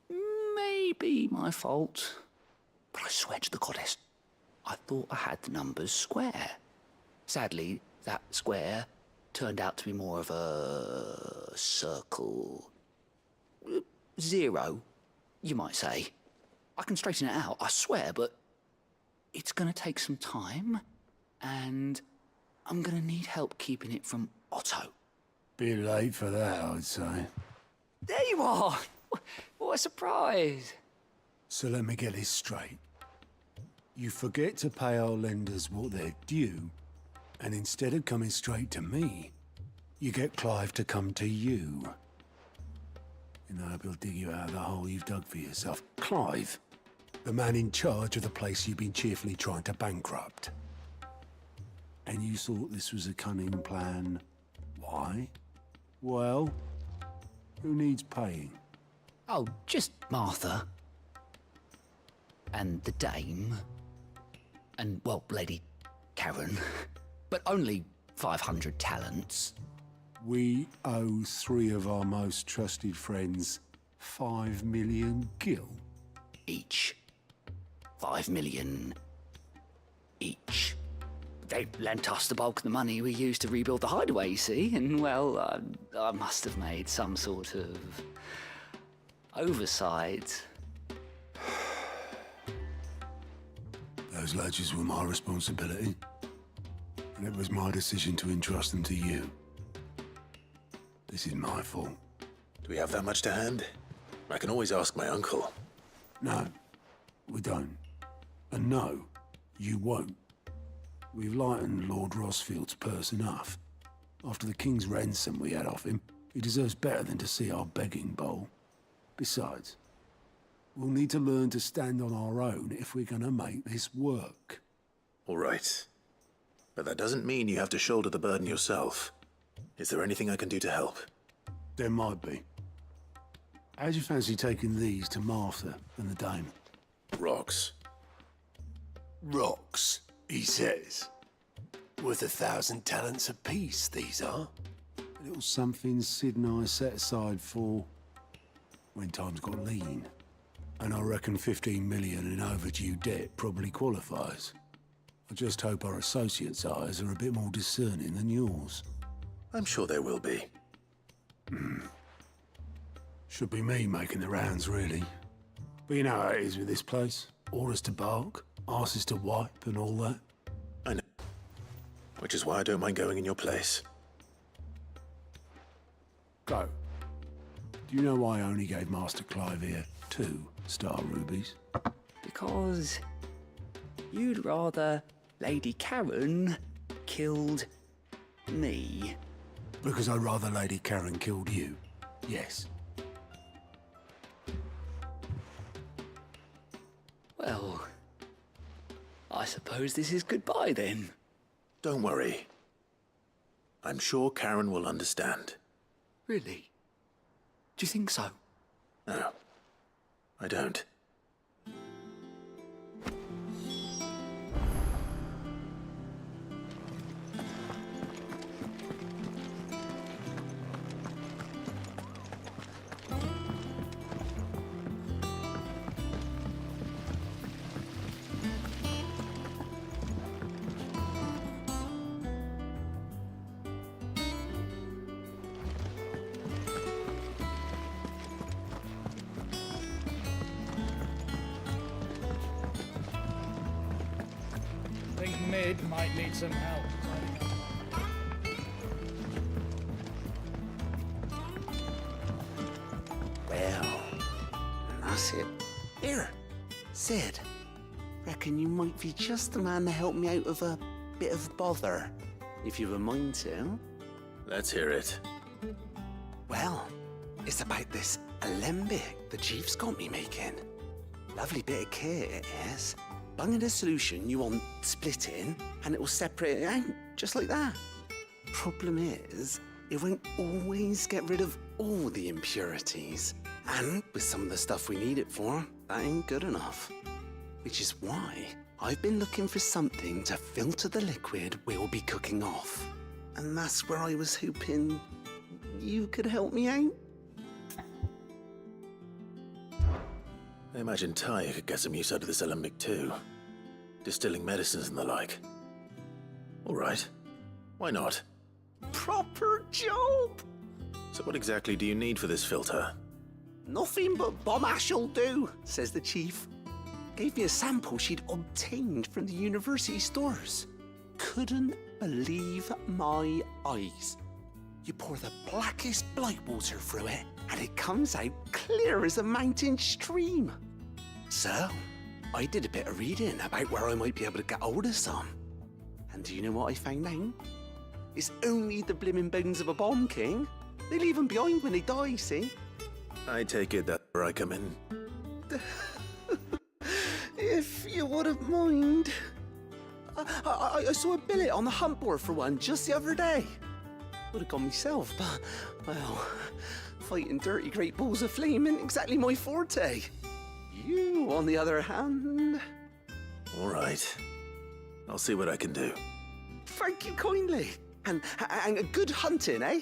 may be my fault. But I swear to the goddess, I thought I had the numbers square. Sadly, that square turned out to be more of a circle. Zero, you might say. I can straighten it out, I swear, but it's gonna take some time, and I'm gonna need help keeping it from Otto. Bit late for that, I'd say. There you are! What a surprise! So let me get this straight. You forget to pay our lenders what they're due, and instead of coming straight to me, you get Clive to come to you. And I hope he'll dig you out of the hole you've dug for yourself. Clive, the man in charge of the place you've been cheerfully trying to bankrupt. And you thought this was a cunning plan. Why? Well, who needs paying? Oh, just Martha. And the dame. And, well, Lady Karen. But only 500 talents. We owe 3 of our most trusted friends 5 million gil. Each. 5 million each. They lent us the bulk of the money we used to rebuild the Hideaway, you see, and, well, I must have made some sort of oversight. Those ledgers were my responsibility, and it was my decision to entrust them to you. This is my fault. Do we have that much to hand? I can always ask my uncle. No, we don't. And no, you won't. We've lightened Lord Rosfield's purse enough. After the king's ransom we had off him, he deserves better than to see our begging bowl. Besides, we'll need to learn to stand on our own if we're gonna make this work. All right. But that doesn't mean you have to shoulder the burden yourself. Is there anything I can do to help? There might be. How'd you fancy taking these to Martha and the dame? Rocks. Rocks, he says. Worth 1,000 talents apiece, these are. A little something Sid and I set aside for when times got lean. And I reckon 15 million in overdue debt probably qualifies. I just hope our associates' eyes are a bit more discerning than yours. I'm sure there will be. Should be me making the rounds, really. But you know how it is with this place. Orders to bark, arses to wipe, and all that. I know. Which is why I don't mind going in your place. Go. Do you know why I only gave Master Clive here 2 star rubies? Because you'd rather Lady Karen killed me. Because I'd rather Lady Karen killed you. Yes. Well, I suppose this is goodbye then. Don't worry. I'm sure Karen will understand. Really? Do you think so? No, I don't. I think Mid might need some help. Well, that's it. Here, Sid. Reckon you might be just the man to help me out of a bit of bother, if you've a mind to. Let's hear it. Well, it's about this alembic the chief's got me making. Lovely bit of kit it is. Bung in a solution you want splitting, and it will separate it out, just like that. Problem is, it won't always get rid of all the impurities. And with some of the stuff we need it for, that ain't good enough. Which is why I've been looking for something to filter the liquid we'll be cooking off. And that's where I was hoping you could help me out. I imagine Ty could get some use out of this alembic too. Distilling medicines and the like. All right. Why not? Proper job! So what exactly do you need for this filter? Nothing but bomb ash'll do, says the chief. Gave me a sample she'd obtained from the university stores. Couldn't believe my eyes. You pour the blackest blight water through it, and it comes out clear as a mountain stream. So, I did a bit of reading about where I might be able to get hold of some. And do you know what I found out? It's only the blimmin' bones of a bomb king. They leave them behind when they die, see? I take it that's where I come in. If you wouldn't mind. I saw a billet on the hunt board for one just the other day. Would have gone myself, but, well, fighting dirty great balls of flame ain't exactly my forte. You, on the other hand... All right. I'll see what I can do. Thank you kindly. And good hunting, eh?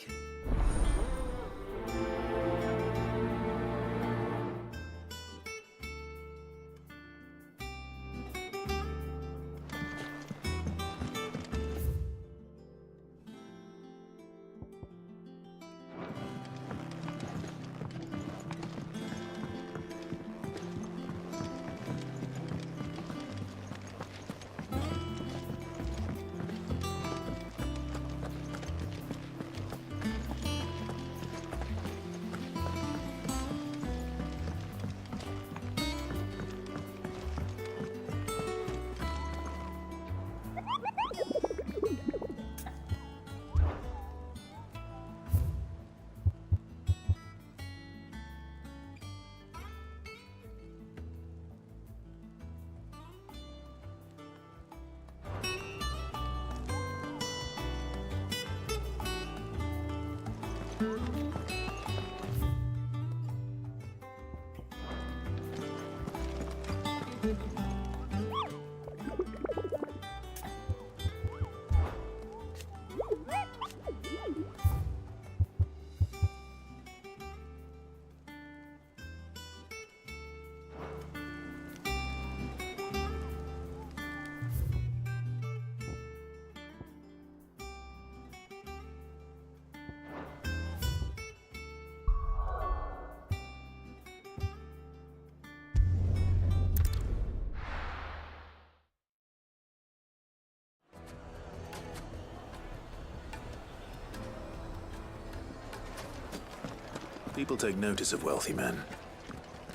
People take notice of wealthy men.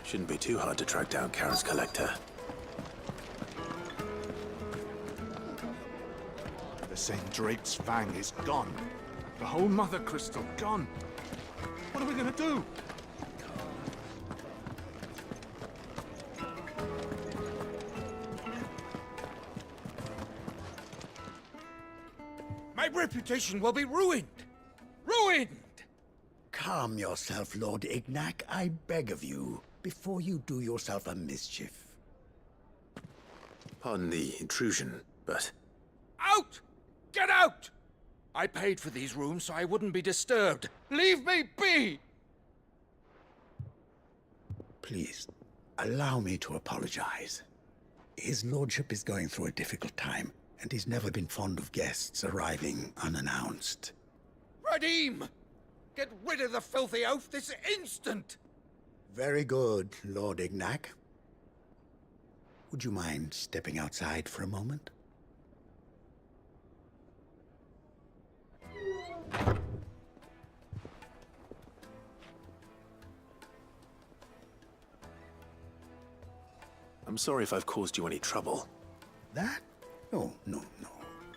Shouldn't be too hard to track down Karen's collector. The St. Drake's Fang is gone. The whole Mother Crystal gone. What are we gonna do? My reputation will be ruined! Ruined! Calm yourself, Lord Ignac, I beg of you, before you do yourself a mischief. Pardon the intrusion, but... Out! Get out! I paid for these rooms so I wouldn't be disturbed. Leave me be! Please, allow me to apologize. His lordship is going through a difficult time, and he's never been fond of guests arriving unannounced. Radim! Get rid of the filthy oaf this instant! Very good, Lord Ignac. Would you mind stepping outside for a moment? I'm sorry if I've caused you any trouble. That? No.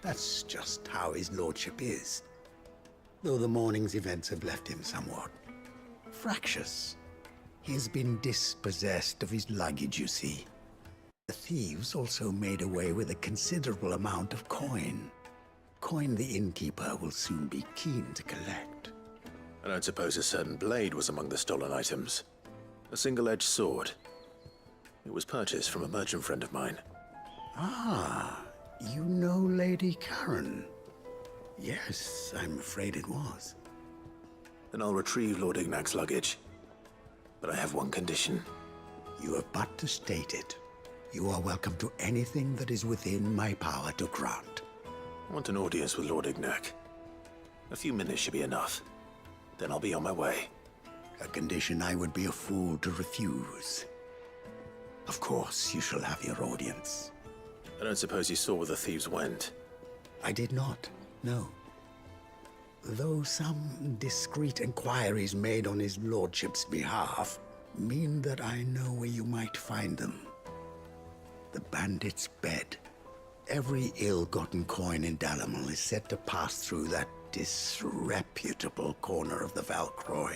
That's just how his lordship is. Though the morning's events have left him somewhat fractious. He has been dispossessed of his luggage, you see. The thieves also made away with a considerable amount of coin. Coin the innkeeper will soon be keen to collect. I don't suppose a certain blade was among the stolen items. A single-edged sword. It was purchased from a merchant friend of mine. Ah, you know Lady Karen. Yes, I'm afraid it was. Then I'll retrieve Lord Ignac's luggage. But I have one condition. You have but to state it. You are welcome to anything that is within my power to grant. I want an audience with Lord Ignac. A few minutes should be enough. Then I'll be on my way. A condition I would be a fool to refuse. Of course, you shall have your audience. I don't suppose you saw where the thieves went. I did not, no. Though some discreet inquiries made on his lordship's behalf mean that I know where you might find them. The bandit's bed. Every ill-gotten coin in Dalamel is said to pass through that disreputable corner of the Valcroy.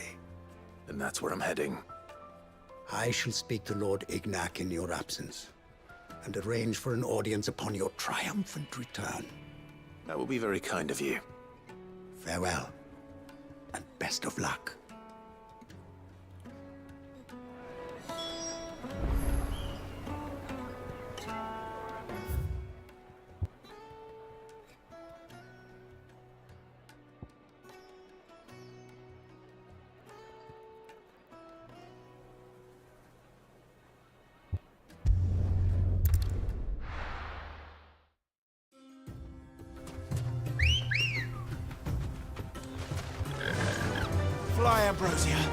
And that's where I'm heading. I shall speak to Lord Ignac in your absence, and arrange for an audience upon your triumphant return. That will be very kind of you. Farewell, and best of luck. Fly, Ambrosia.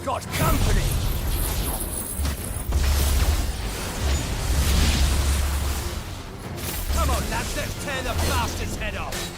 got company! Come on, lads, let's tear the bastard's head off!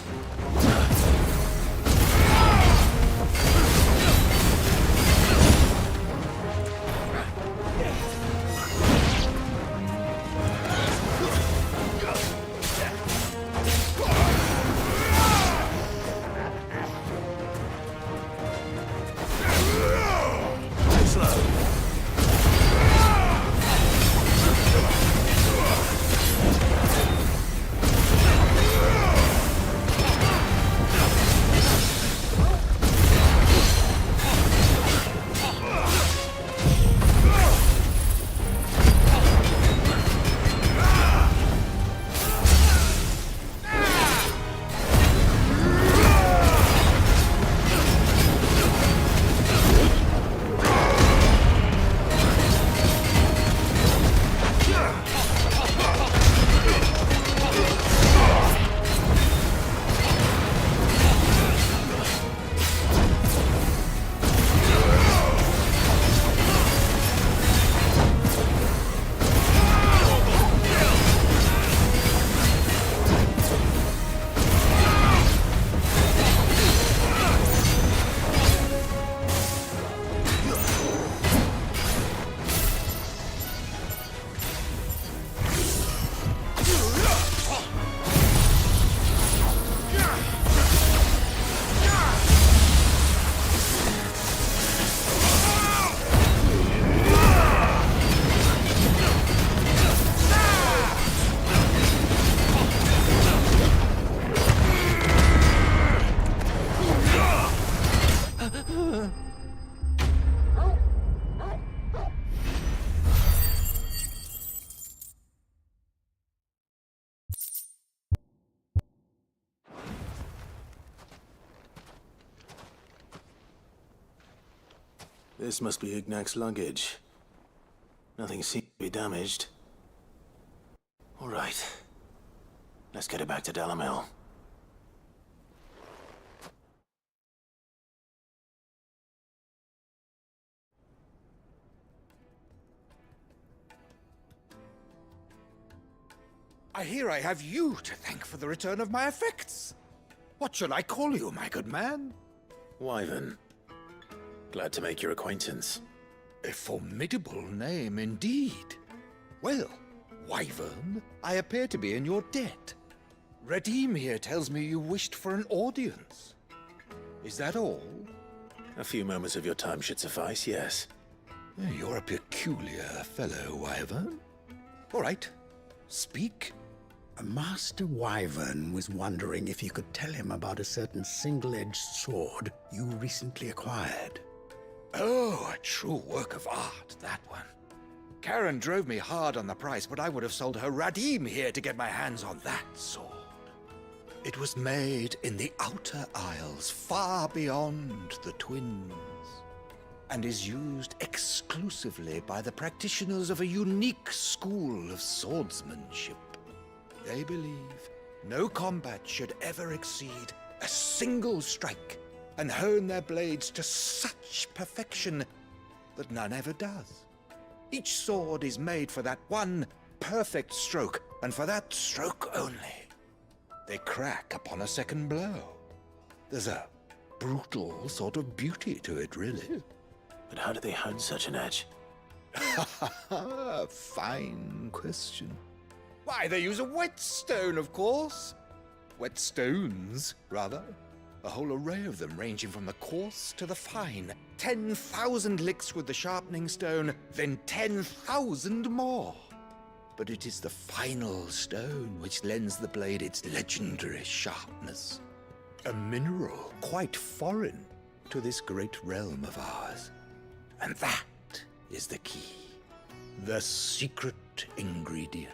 This must be Ignac's luggage. Nothing seems to be damaged. All right. Let's get it back to Dalamel. I hear I have you to thank for the return of my effects. What shall I call you, my good man? Wyvern. Glad to make your acquaintance. A formidable name indeed. Well, Wyvern, I appear to be in your debt. Redeem here tells me you wished for an audience. Is that all? A few moments of your time should suffice, yes. You're a peculiar fellow, Wyvern. All right, speak. Master Wyvern was wondering if you could tell him about a certain single-edged sword you recently acquired. Oh, a true work of art, that one. Karen drove me hard on the price, but I would have sold her Radim here to get my hands on that sword. It was made in the Outer Isles, far beyond the Twins, and is used exclusively by the practitioners of a unique school of swordsmanship. They believe no combat should ever exceed a single strike, and hone their blades to such perfection that none ever does. Each sword is made for that one perfect stroke, and for that stroke only. They crack upon a second blow. There's a brutal sort of beauty to it, really. But how do they hone such an edge? Fine question. Why, they use a whetstone, of course. Whetstones, rather. A whole array of them, ranging from the coarse to the fine. 10,000 licks with the sharpening stone, then 10,000 more. But it is the final stone which lends the blade its legendary sharpness. A mineral quite foreign to this great realm of ours. And that is the key. The secret ingredient.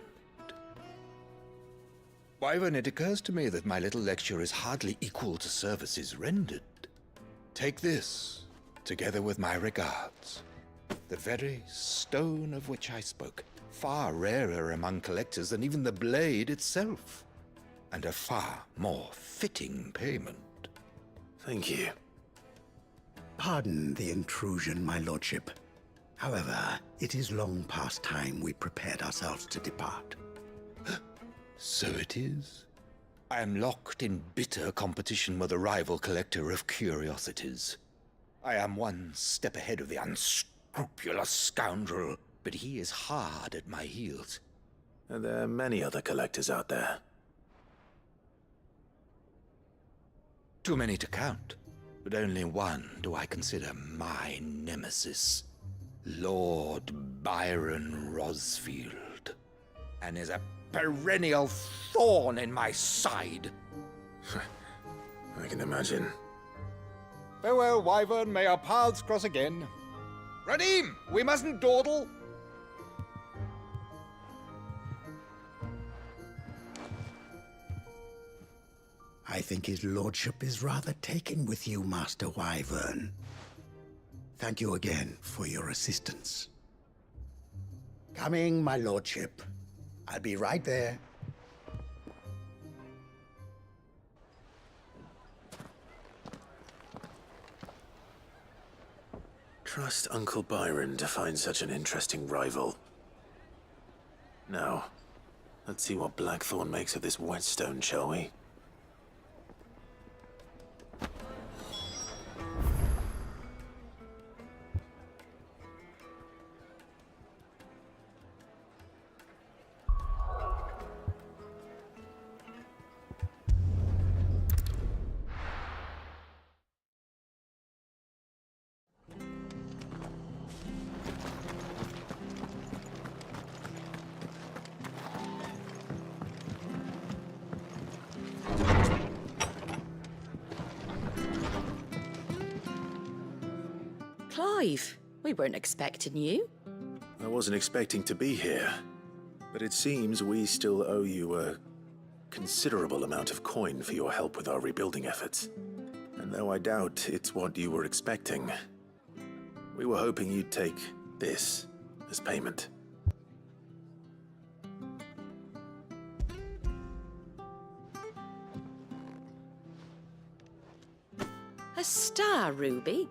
Wyvern, it occurs to me that my little lecture is hardly equal to services rendered. Take this, together with my regards. The very stone of which I spoke, far rarer among collectors than even the blade itself, and a far more fitting payment. Thank you. Pardon the intrusion, my lordship. However, it is long past time we prepared ourselves to depart. So it is. I am locked in bitter competition with a rival collector of curiosities. I am one step ahead of the unscrupulous scoundrel, but he is hard at my heels. And there are many other collectors out there. Too many to count, but only one do I consider my nemesis. Lord Byron Rosfield, and is a perennial thorn in my side. I can imagine. Farewell, Wyvern. May our paths cross again. Radim, we mustn't dawdle. I think his lordship is rather taken with you, Master Wyvern. Thank you again for your assistance. Coming, my lordship. I'll be right there. Trust Uncle Byron to find such an interesting rival. Now, let's see what Blackthorn makes of this whetstone, shall we? Clive, we weren't expecting you. I wasn't expecting to be here, but it seems we still owe you a considerable amount of coin for your help with our rebuilding efforts. And though I doubt it's what you were expecting, we were hoping you'd take this as payment. A star ruby?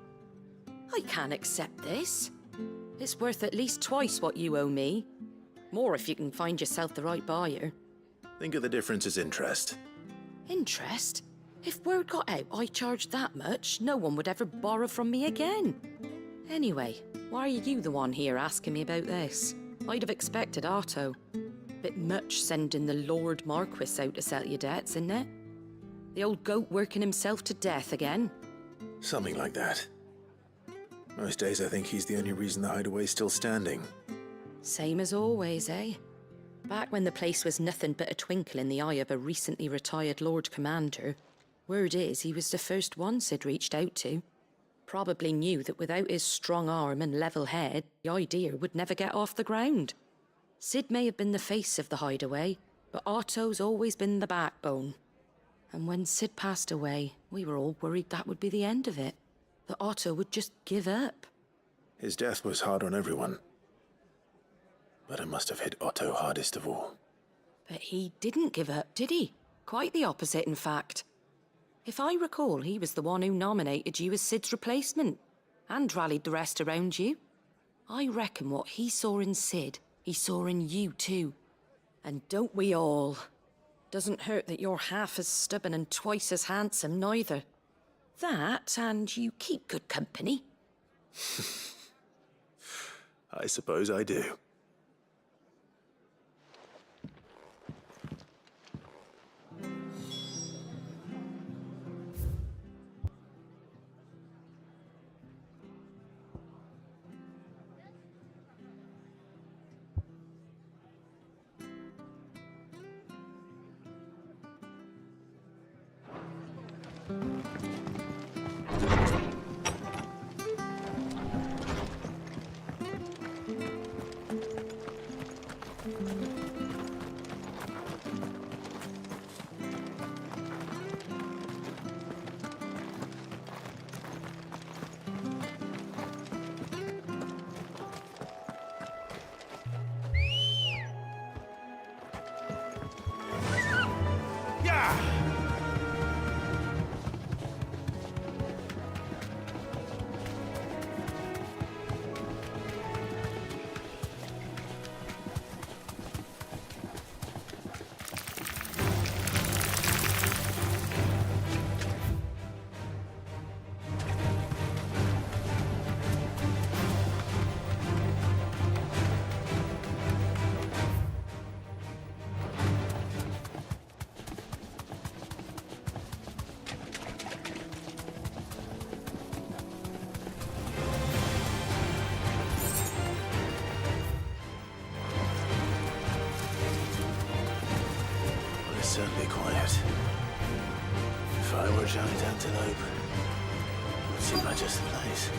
I can't accept this. It's worth at least twice what you owe me. More if you can find yourself the right buyer. Think of the difference as interest. Interest? If word got out I charged that much, no one would ever borrow from me again. Anyway, why are you the one here asking me about this? I'd have expected Otto. Bit much sending the Lord Marquis out to settle your debts, isn't it? The old goat working himself to death again. Something like that. Most days I think he's the only reason the hideaway's still standing. Same as always, eh? Back when the place was nothing but a twinkle in the eye of a recently retired Lord Commander, word is he was the first one Sid reached out to. Probably knew that without his strong arm and level head, the idea would never get off the ground. Sid may have been the face of the hideaway, but Otto's always been the backbone. And when Sid passed away, we were all worried that would be the end of it. That Otto would just give up. His death was hard on everyone. But it must have hit Otto hardest of all. But he didn't give up, did he? Quite the opposite, in fact. If I recall, he was the one who nominated you as Sid's replacement, and rallied the rest around you. I reckon what he saw in Sid, he saw in you too. And don't we all? Doesn't hurt that you're half as stubborn and twice as handsome, neither. That, and you keep good company. I suppose I do. certainly quiet. If I were a giant antelope, it would seem like just the place.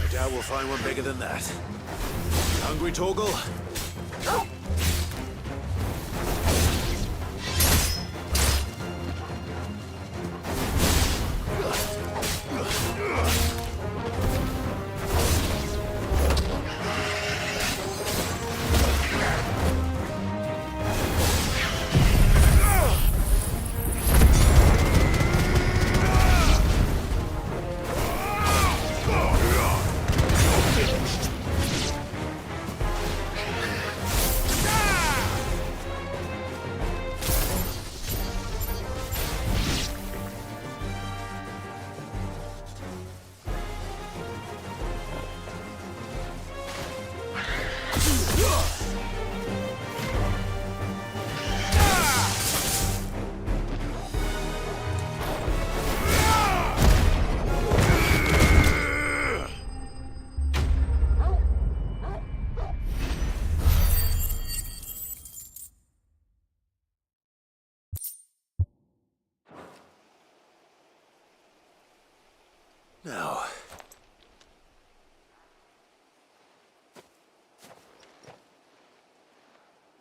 I doubt we'll find one bigger than that. Hungry, Torgal? Now,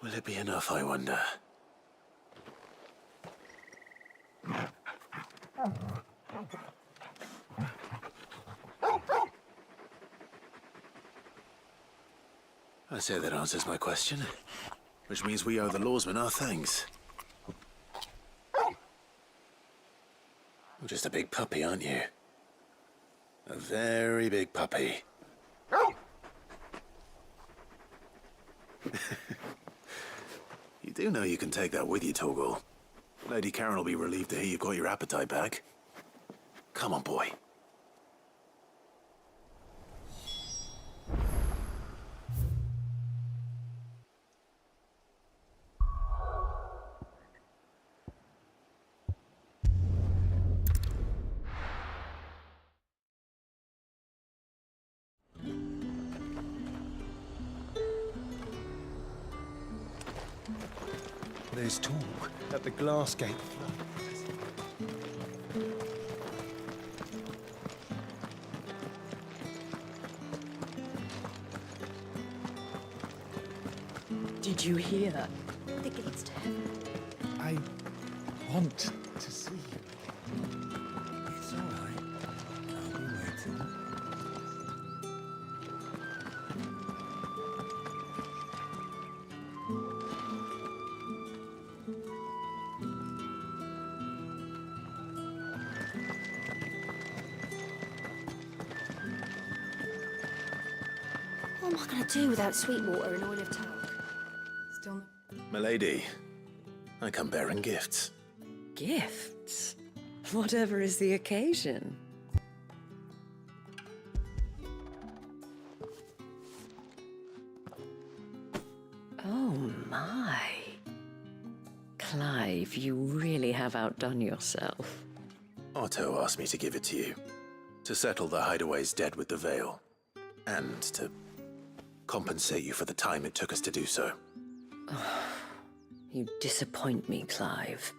will it be enough, I wonder? I say that answers my question, which means we owe the lawsmen our thanks. You're just a big puppy, aren't you? A very big puppy. You do know you can take that with you, Torgal. Lady Karen will be relieved to hear you've got your appetite back. Come on, boy. There's talk that the glass gate Did you hear? The gates to heaven. I want to see you. It's all right. I'll be waiting. What am I going to do without sweet water and oil of talc? Still. Milady, I come bearing gifts. Gifts? Whatever is the occasion. Oh my. Clive, you really have outdone yourself. Otto asked me to give it to you. To settle the Hideaway's debt with the Veil. And to compensate you for the time it took us to do so. You disappoint me, Clive.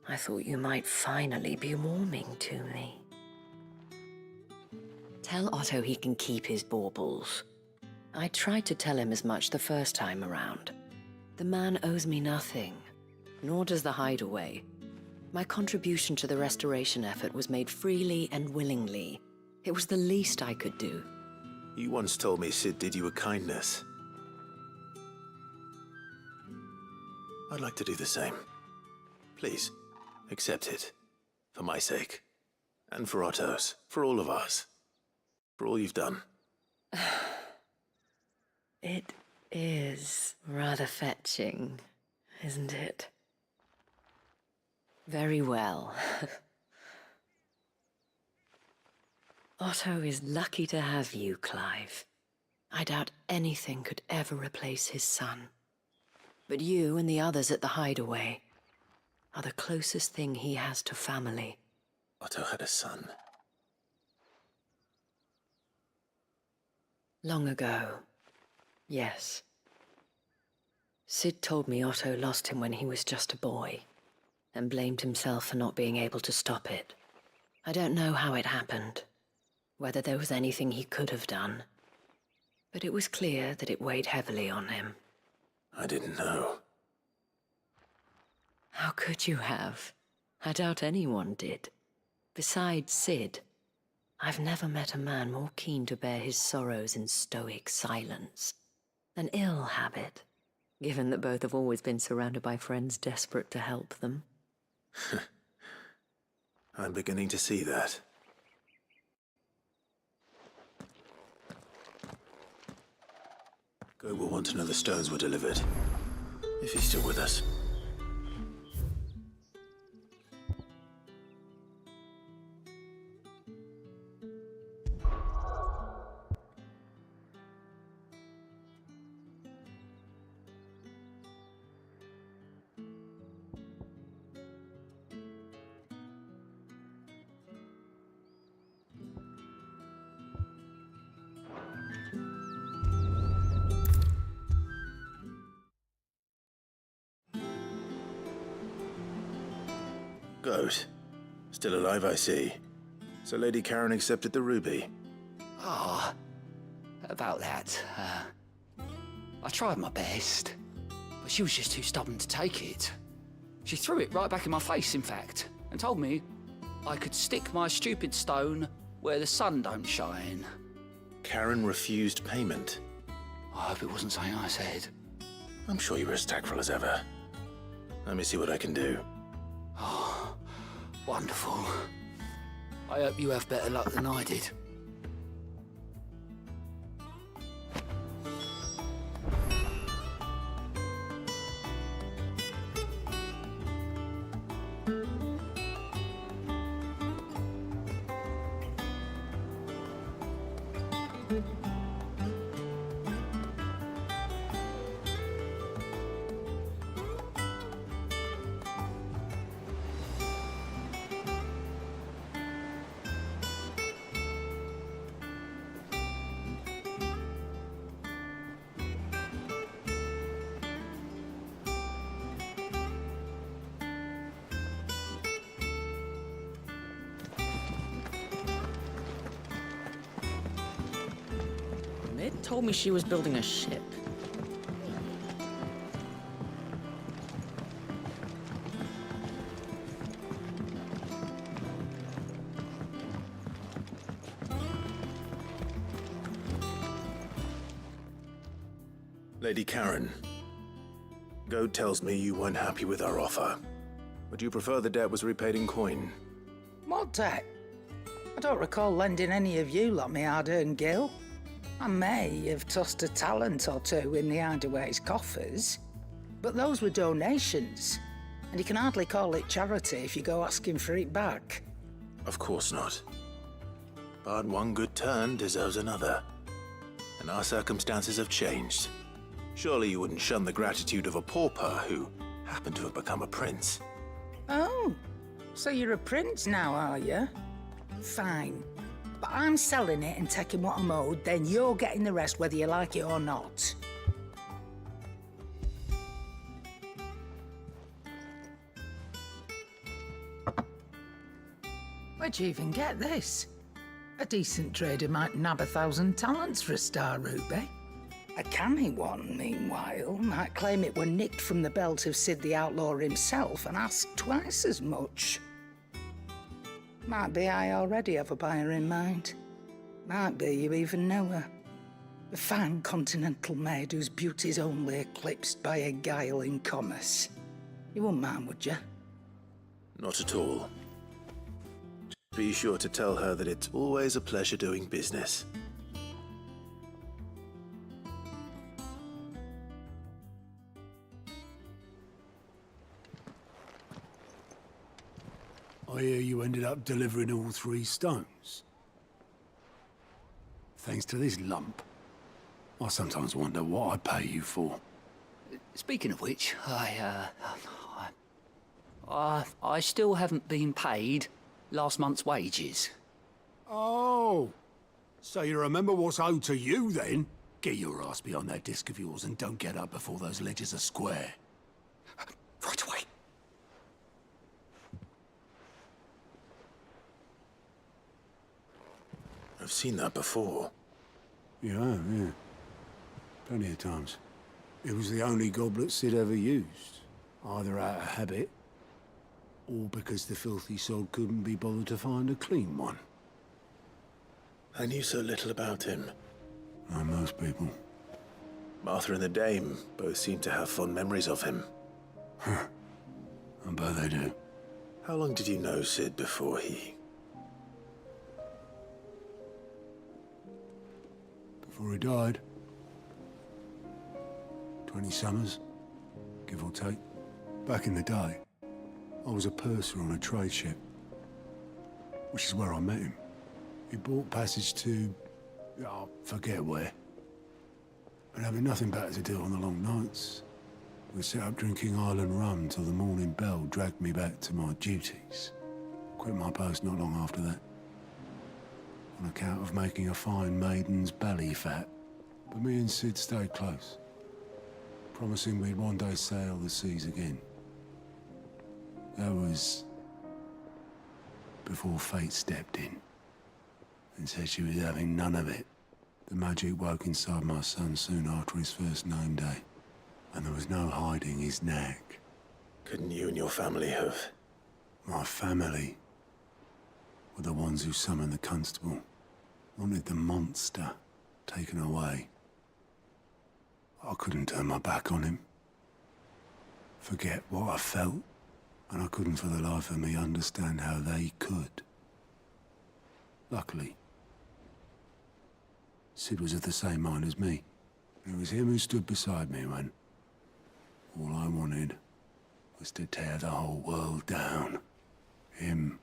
I thought you might finally be warming to me. Tell Otto he can keep his baubles. I tried to tell him as much the first time around. The man owes me nothing, nor does the Hideaway. My contribution to the restoration effort was made freely and willingly. It was the least I could do. You once told me Sid did you a kindness. I'd like to do the same. Please, accept it. For my sake. And for Otto's. For all of us. For all you've done. It is rather fetching, isn't it? Very well. Otto is lucky to have you, Clive. I doubt anything could ever replace his son. But you and the others at the Hideaway are the closest thing he has to family. Otto had a son. Long ago, yes. Sid told me Otto lost him when he was just a boy, and blamed himself for not being able to stop it. I don't know how it happened, whether there was anything he could have done, but it was clear that it weighed heavily on him. I didn't know. How could you have? I doubt anyone did. Besides Sid, I've never met a man more keen to bear his sorrows in stoic silence. An ill habit, given that both have always been surrounded by friends desperate to help them. I'm beginning to see that. Go will want to know the stones were delivered, if he's still with us. Goat. Still alive, I see. So Lady Karen accepted the ruby. Ah, about that. I tried my best, but she was just too stubborn to take it. She threw it right back in my face, in fact, and told me I could stick my stupid stone where the sun don't shine. Karen refused payment. I hope it wasn't something I said. I'm sure you were as tactful as ever. Let me see what I can do. Oh, wonderful. I hope you have better luck than I did. Mid told me she was building a ship. Lady Karen, Goad tells me you weren't happy with our offer. Would you prefer the debt was repaid in coin? What debt? I don't recall lending any of you lot me hard-earned gil. I may have tossed a talent or two in the Hideaway's coffers, but those were donations, and you can hardly call it charity if you go asking for it back. Of course not. But one good turn deserves another. And our circumstances have changed. Surely you wouldn't shun the gratitude of a pauper who happened to have become a prince. Oh, so you're a prince now, are you? Fine. But I'm selling it and taking what I'm owed, then you're getting the rest whether you like it or not. Where'd you even get this? A decent trader might nab 1,000 talents for a star ruby. A canny one, meanwhile, might claim it were nicked from the belt of Sid the Outlaw himself and ask twice as much. Might be I already have a buyer in mind. Might be you even know her. A fine continental maid whose beauty's only eclipsed by a guile in commerce. You wouldn't mind, would you? Not at all. Be sure to tell her that it's always a pleasure doing business. I hear you ended up delivering all 3 stones. Thanks to this lump. I sometimes wonder what I pay you for. Speaking of which, I still haven't been paid. Last month's wages. Oh! So you remember what's owed to you, then? Get your ass behind that disc of yours and don't get up before those ledgers are square. Right away. I've seen that before. Yeah. Plenty of times. It was the only goblet Sid ever used. Either out of habit, or because the filthy sod couldn't be bothered to find a clean one. I knew so little about him. Like most people. Martha and the Dame both seem to have fond memories of him. I bet they do. How long did you know Sid before he... Before he died. 20 summers, give or take. Back in the day, I was a purser on a trade ship, which is where I met him. He bought passage to... I forget where. And having nothing better to do on the long nights, we set up drinking island rum till the morning bell dragged me back to my duties. Quit my post not long after that, on account of making a fine maiden's belly fat. But me and Sid stayed close, promising we'd one day sail the seas again. That was before fate stepped in and said she was having none of it. The magic woke inside my son soon after his first name day, and there was no hiding his knack. Couldn't you and your family have... My family were the ones who summoned the constable, wanted the monster taken away. I couldn't turn my back on him, forget what I felt, and I couldn't for the life of me understand how they could. Luckily, Sid was of the same mind as me. It was him who stood beside me when all I wanted was to tear the whole world down. Him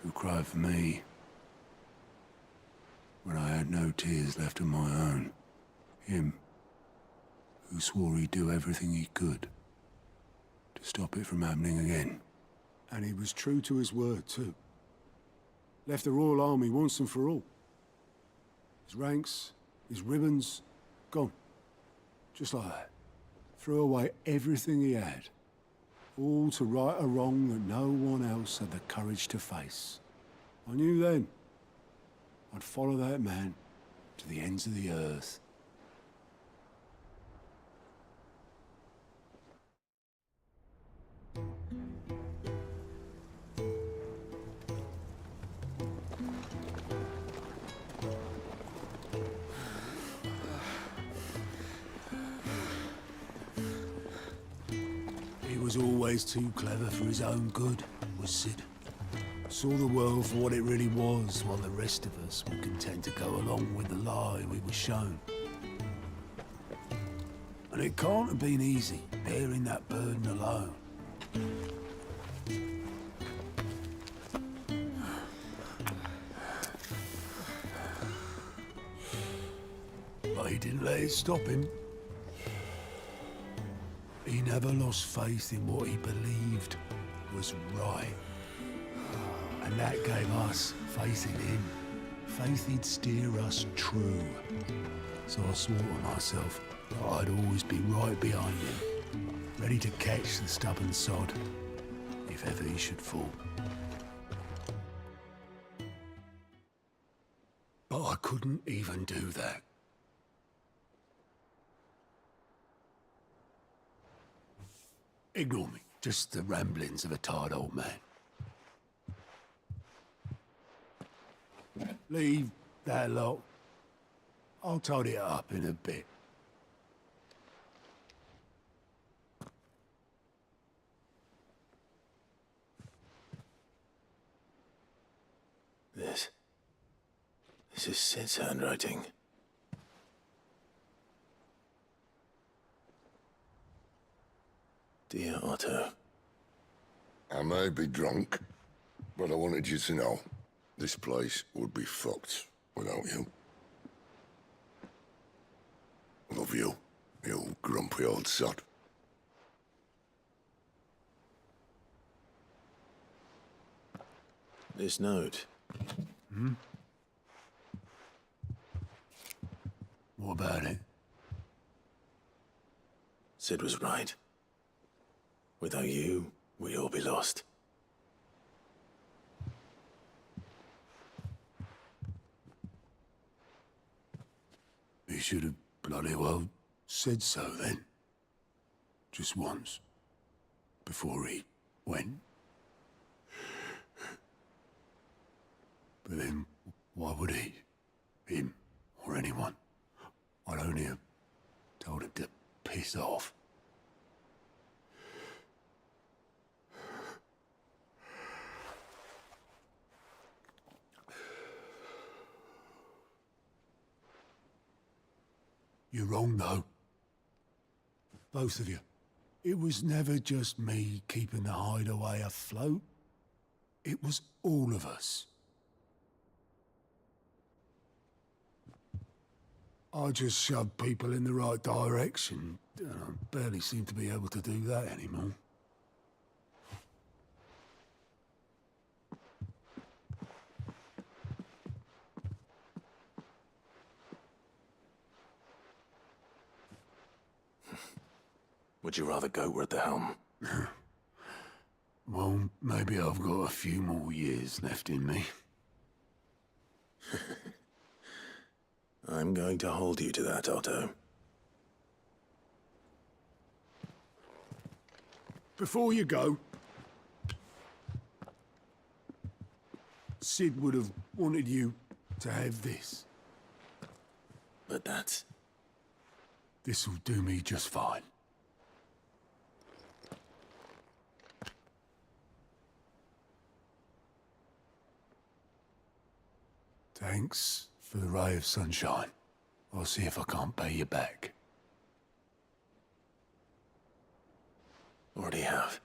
who cried for me when I had no tears left of my own. Him who swore he'd do everything he could to stop it from happening again. And he was true to his word, too. Left the Royal Army once and for all. His ranks, his ribbons, gone. Just like that. Threw away everything he had. All to right a wrong that no one else had the courage to face. I knew then I'd follow that man to the ends of the earth. He was always too clever for his own good, was Sid. Saw the world for what it really was, while the rest of us were content to go along with the lie we were shown. And it can't have been easy, bearing that burden alone. But he didn't let it stop him. He never lost faith in what he believed was right. And that gave us faith in him. Faith he'd steer us true. So I swore to myself that I'd always be right behind him, ready to catch the stubborn sod, if ever he should fall. But I couldn't even do that. Ignore me, just the ramblings of a tired old man. Leave that lot. I'll tidy it up in a bit. This is Sid's handwriting. Dear Otto. I may be drunk, but I wanted you to know this place would be fucked without you. Love you, you grumpy old sod. This note. Hmm? What about it? Sid was right. Without you, we'd all be lost. He should have bloody well said so then. Just once. Before he went. But then, why would he? Him, or anyone? I'd only have told him to piss off. You're wrong, though. Both of you. It was never just me keeping the hideaway afloat. It was all of us. I just shoved people in the right direction, and I barely seem to be able to do that anymore. Would you rather go were at the helm? Well, maybe I've got a few more years left in me. I'm going to hold you to that, Otto. Before you go, Sid would have wanted you to have this. But that's... This'll do me just fine. Thanks for the ray of sunshine. I'll see if I can't pay you back. Already have.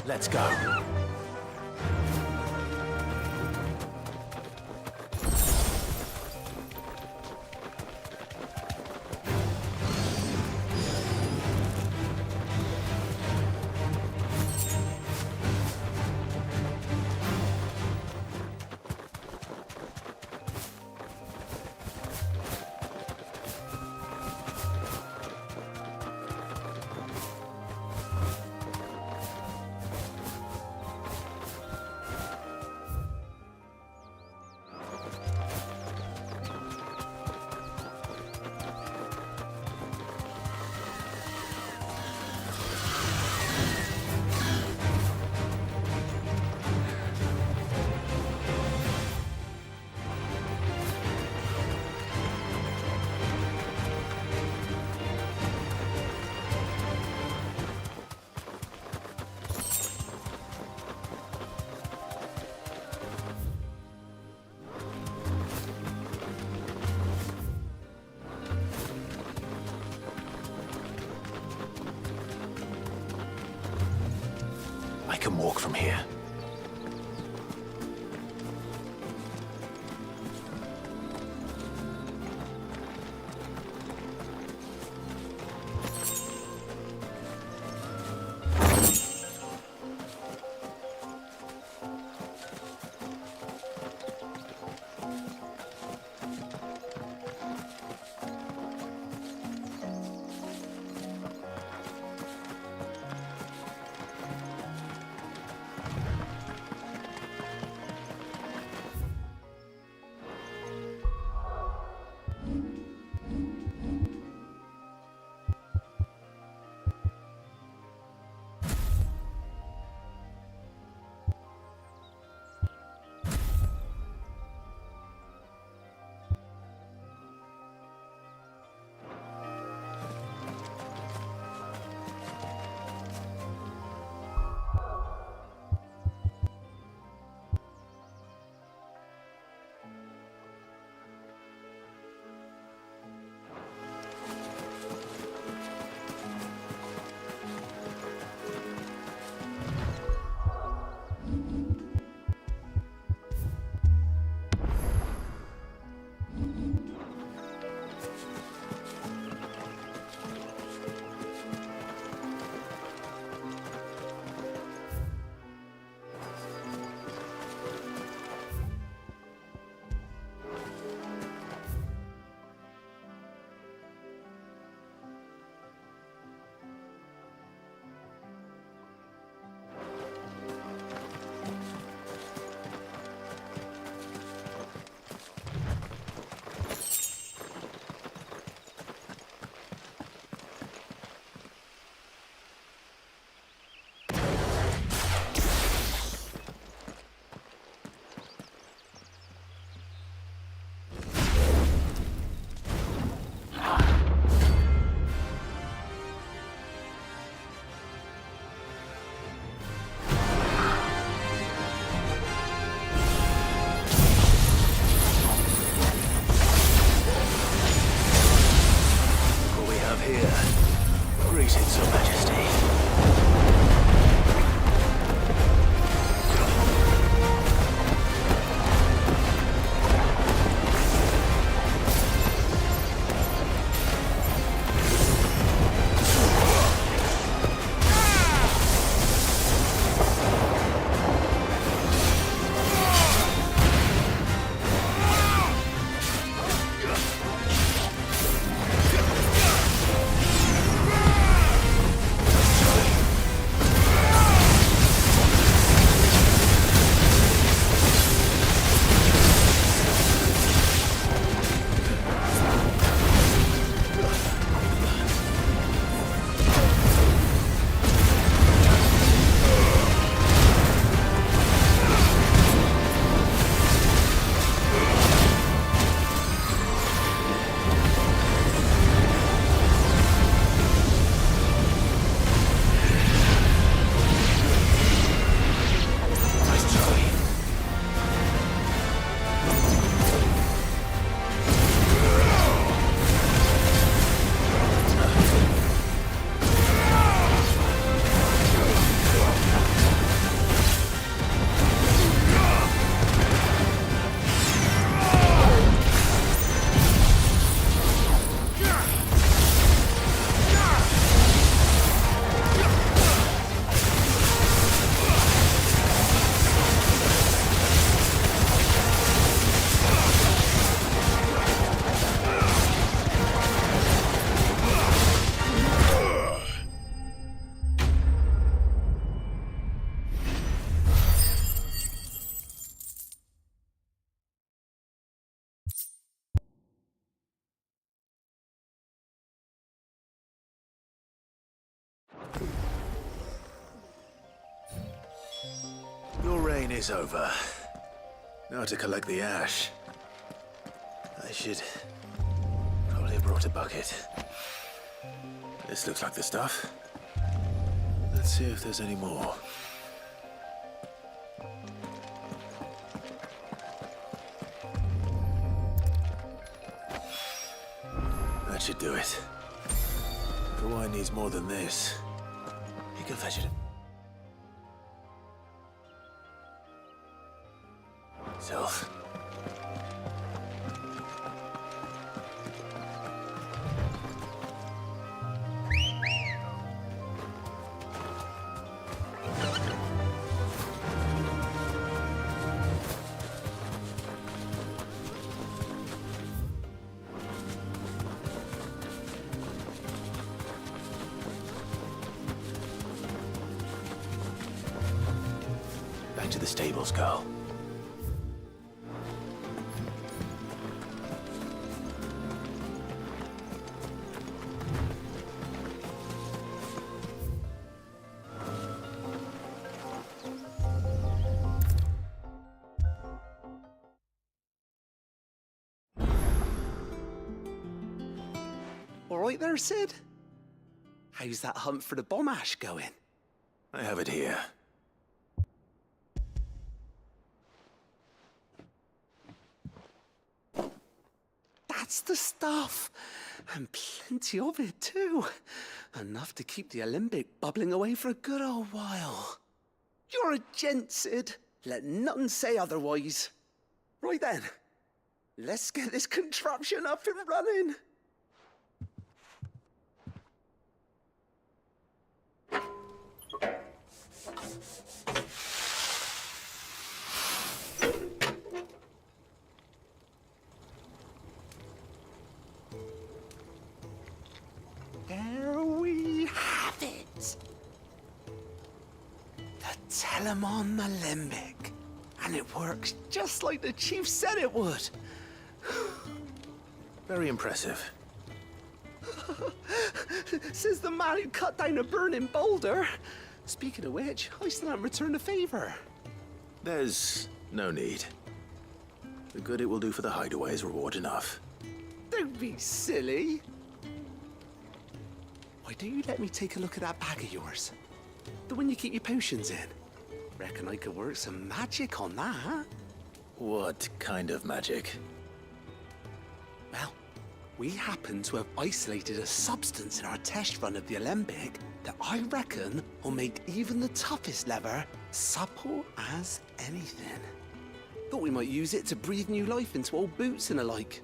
Let's go. can walk from here. Your reign is over. Now to collect the ash. I should probably have brought a bucket. This looks like the stuff. Let's see if there's any more. That should do it. If the wine needs more than this, you can fetch it. to the stables, girl. All right there, Sid? How's that hunt for the bomb ash going? I have it here. That's the stuff. And plenty of it, too. Enough to keep the Olympic bubbling away for a good old while. You're a gent, Sid. Let nothing say otherwise. Right then, let's get this contraption up and running. There we have it. The Telemon Alembic. And it works just like the chief said it would. Very impressive. Says the man who cut down a burning boulder. Speaking of which, I still haven't returned the favor. There's no need. The good it will do for the hideaway is reward enough. Don't be silly. Why don't you let me take a look at that bag of yours? The one you keep your potions in. Reckon I could work some magic on that. What kind of magic? Well, we happen to have isolated a substance in our test run of the Alembic that I reckon will make even the toughest leather supple as anything. Thought we might use it to breathe new life into old boots and the like.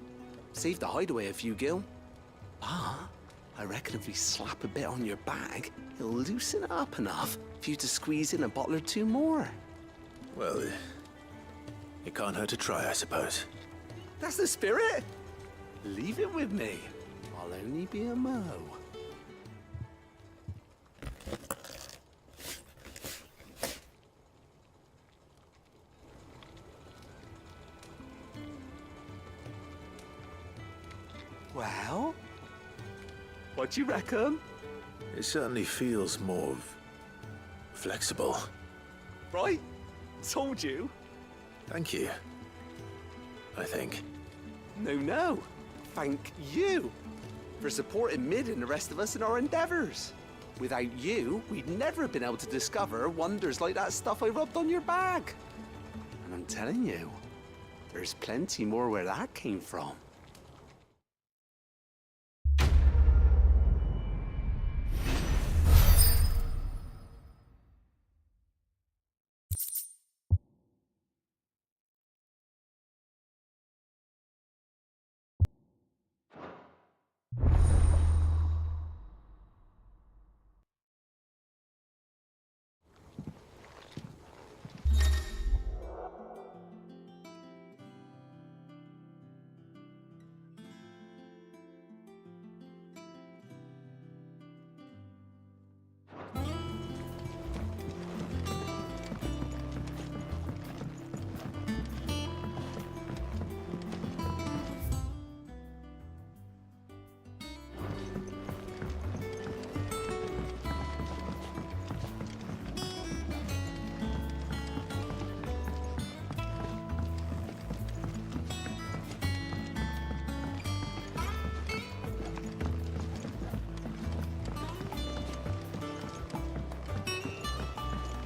Save the hideaway a few gil. But I reckon if we slap a bit on your bag, it'll loosen it up enough for you to squeeze in a bottle or two more. Well, it can't hurt to try, I suppose. That's the spirit. Leave it with me. I'll only be a mo. Well, what do you reckon? It certainly feels more flexible. Right? Told you. Thank you. I think. No. Thank you for supporting Mid and the rest of us in our endeavors. Without you, we'd never have been able to discover wonders like that stuff I rubbed on your bag. And I'm telling you, there's plenty more where that came from.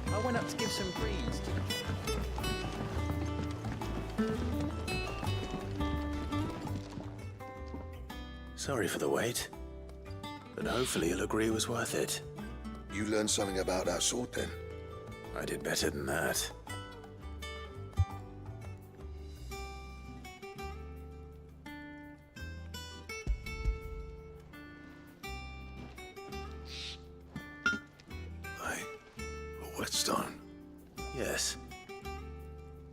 I went up to give some greens to Sorry for the wait. But hopefully you'll agree it was worth it. You learned something about that sword then? I did better than that. A whetstone? Yes.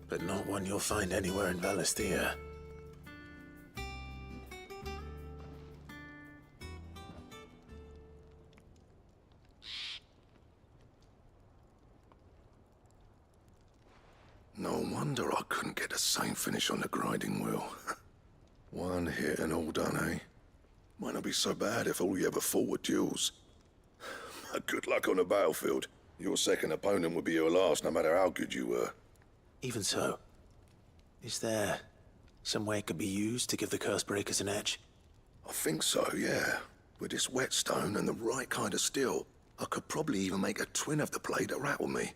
But not one you'll find anywhere in Valisthea. No wonder I couldn't get the same finish on the grinding wheel. One hit and all done, eh? Might not be so bad if all you ever fought were duels. But good luck on the battlefield. Your second opponent would be your last, no matter how good you were. Even so, is there some way it could be used to give the curse breakers an edge? I think so, yeah. With this whetstone and the right kind of steel, I could probably even make a twin of the blade that rattled me.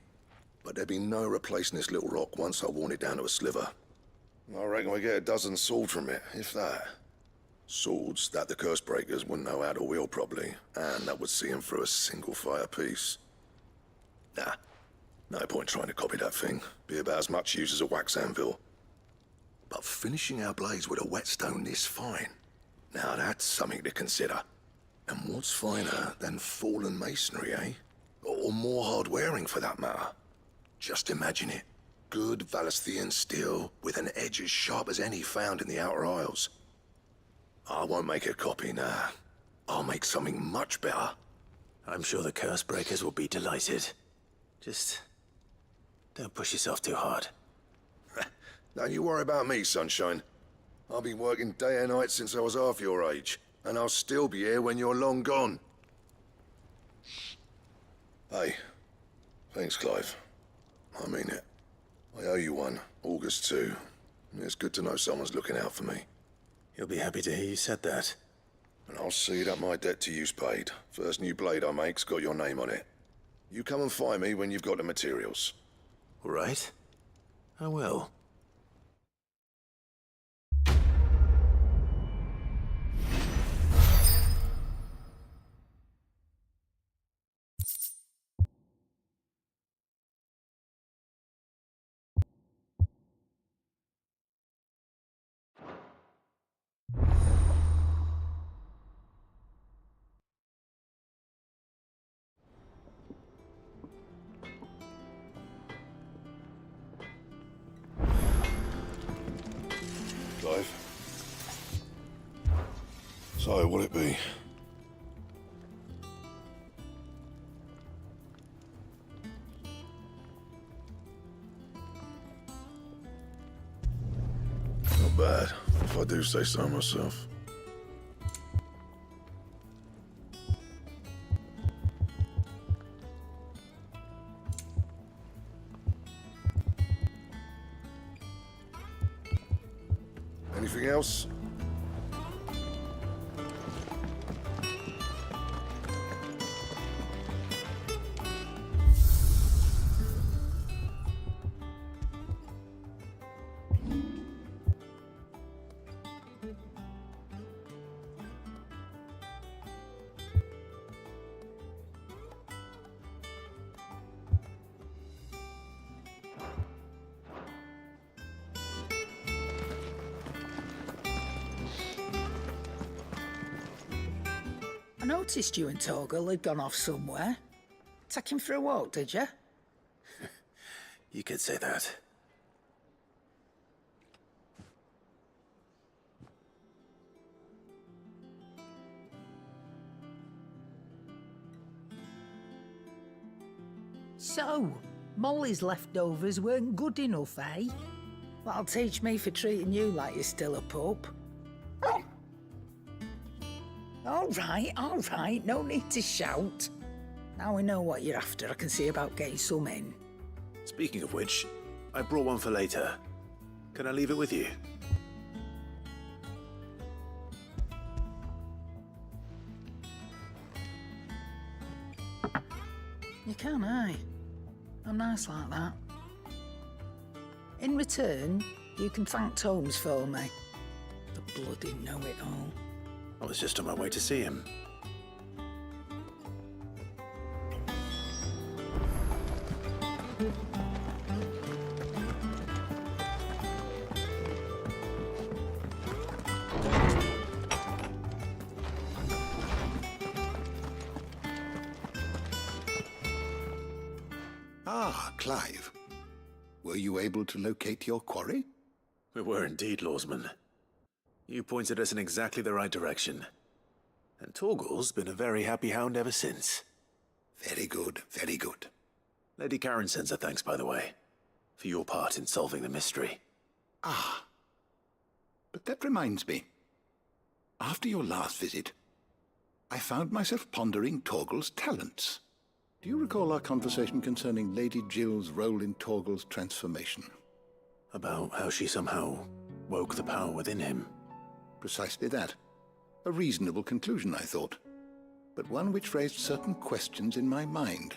But there'd be no replacing this little rock once I worn it down to a sliver. I reckon we get a dozen swords from it, if that. Swords that the curse breakers wouldn't know how to wield properly, and that would see them through a single fire piece. Nah, no point trying to copy that thing. Be about as much use as a wax anvil. But finishing our blades with a whetstone this fine, now that's something to consider. And what's finer than fallen masonry, eh? Or more hard-wearing, for that matter. Just imagine it. Good Valisthian steel with an edge as sharp as any found in the Outer Isles. I won't make a copy, nah. I'll make something much better. I'm sure the curse breakers will be delighted. Just don't push yourself too hard. Don't you worry about me, sunshine. I've been working day and night since I was half your age, and I'll still be here when you're long gone. Hey, thanks, Clive. I mean it. I owe you one, August too. It's good to know someone's looking out for me. You'll be happy to hear you said that. And I'll see that my debt to you's paid. First new blade I make's got your name on it. You come and find me when you've got the materials. All right. I will. Clive? So, what'll it be? Not bad, if I do say so myself. Anything else? I noticed you and Torgal had gone off somewhere. Take him for a walk, did you? You could say that. So, Molly's leftovers weren't good enough, eh? That'll teach me for treating you like you're still a pup. All right, no need to shout. Now we know what you're after, I can see about getting some in. Speaking of which, I brought one for later. Can I leave it with you? You can, eh? I'm nice like that. In return, you can thank Tomes for me. The bloody know-it-all. I was just on my way to see him. Ah, Clive. Were you able to locate your quarry? We were indeed, Lawsman. You pointed us in exactly the right direction. And Torgal's been a very happy hound ever since. Very good, very good. Lady Karen sends her thanks, by the way. for your part in solving the mystery. Ah. But that reminds me. After your last visit, I found myself pondering Torgal's talents. Do you recall our conversation concerning Lady Jill's role in Torgal's transformation? About how she somehow woke the power within him. Precisely that. A reasonable conclusion, I thought. But one which raised certain questions in my mind.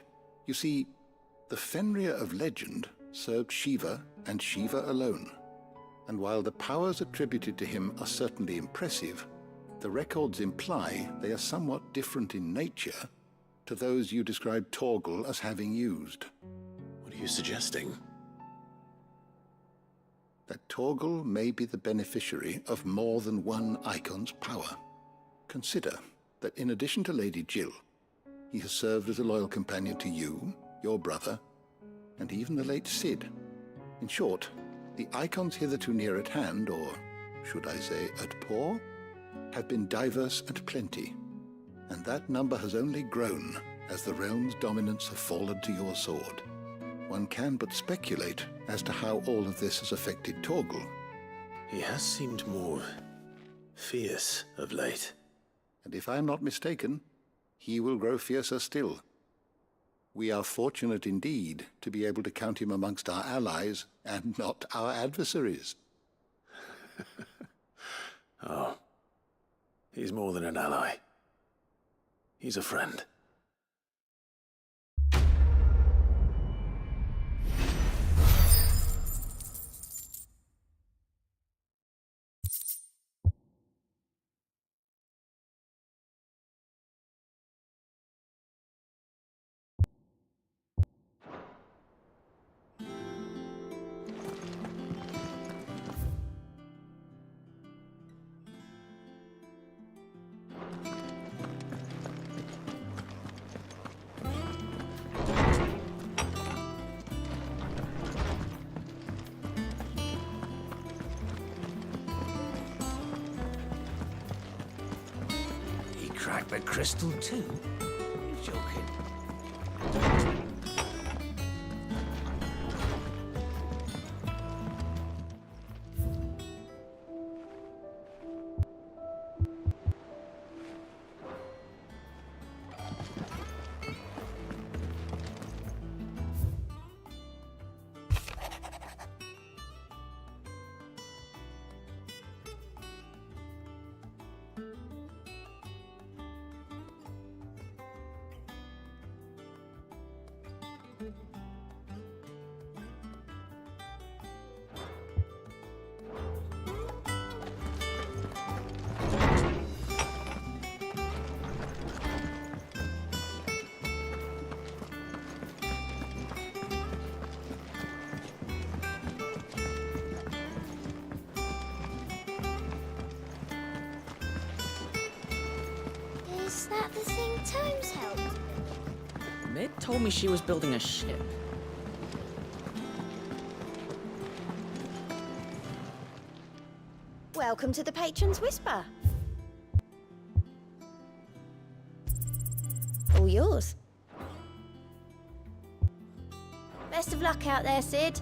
You see, the Fenrir of legend served Shiva and Shiva alone. And while the powers attributed to him are certainly impressive, the records imply they are somewhat different in nature to those you described Torgal as having used. What are you suggesting? That Torgal may be the beneficiary of more than one icon's power. Consider that in addition to Lady Jill, he has served as a loyal companion to you, your brother, and even the late Cid. In short, the icons hitherto near at hand, or should I say at paw, have been diverse and plenty, and that number has only grown as the realm's dominance have fallen to your sword. One can but speculate as to how all of this has affected Torgal. He has seemed more fierce of late. And if I am not mistaken, he will grow fiercer still. We are fortunate indeed to be able to count him amongst our allies and not our adversaries. Oh, he's more than an ally. He's a friend. Cracked the crystal too? You're joking. Is that the thing Tomes helped? Mid told me she was building a ship. Welcome to the Patron's Whisper. All yours. Best of luck out there, Cid.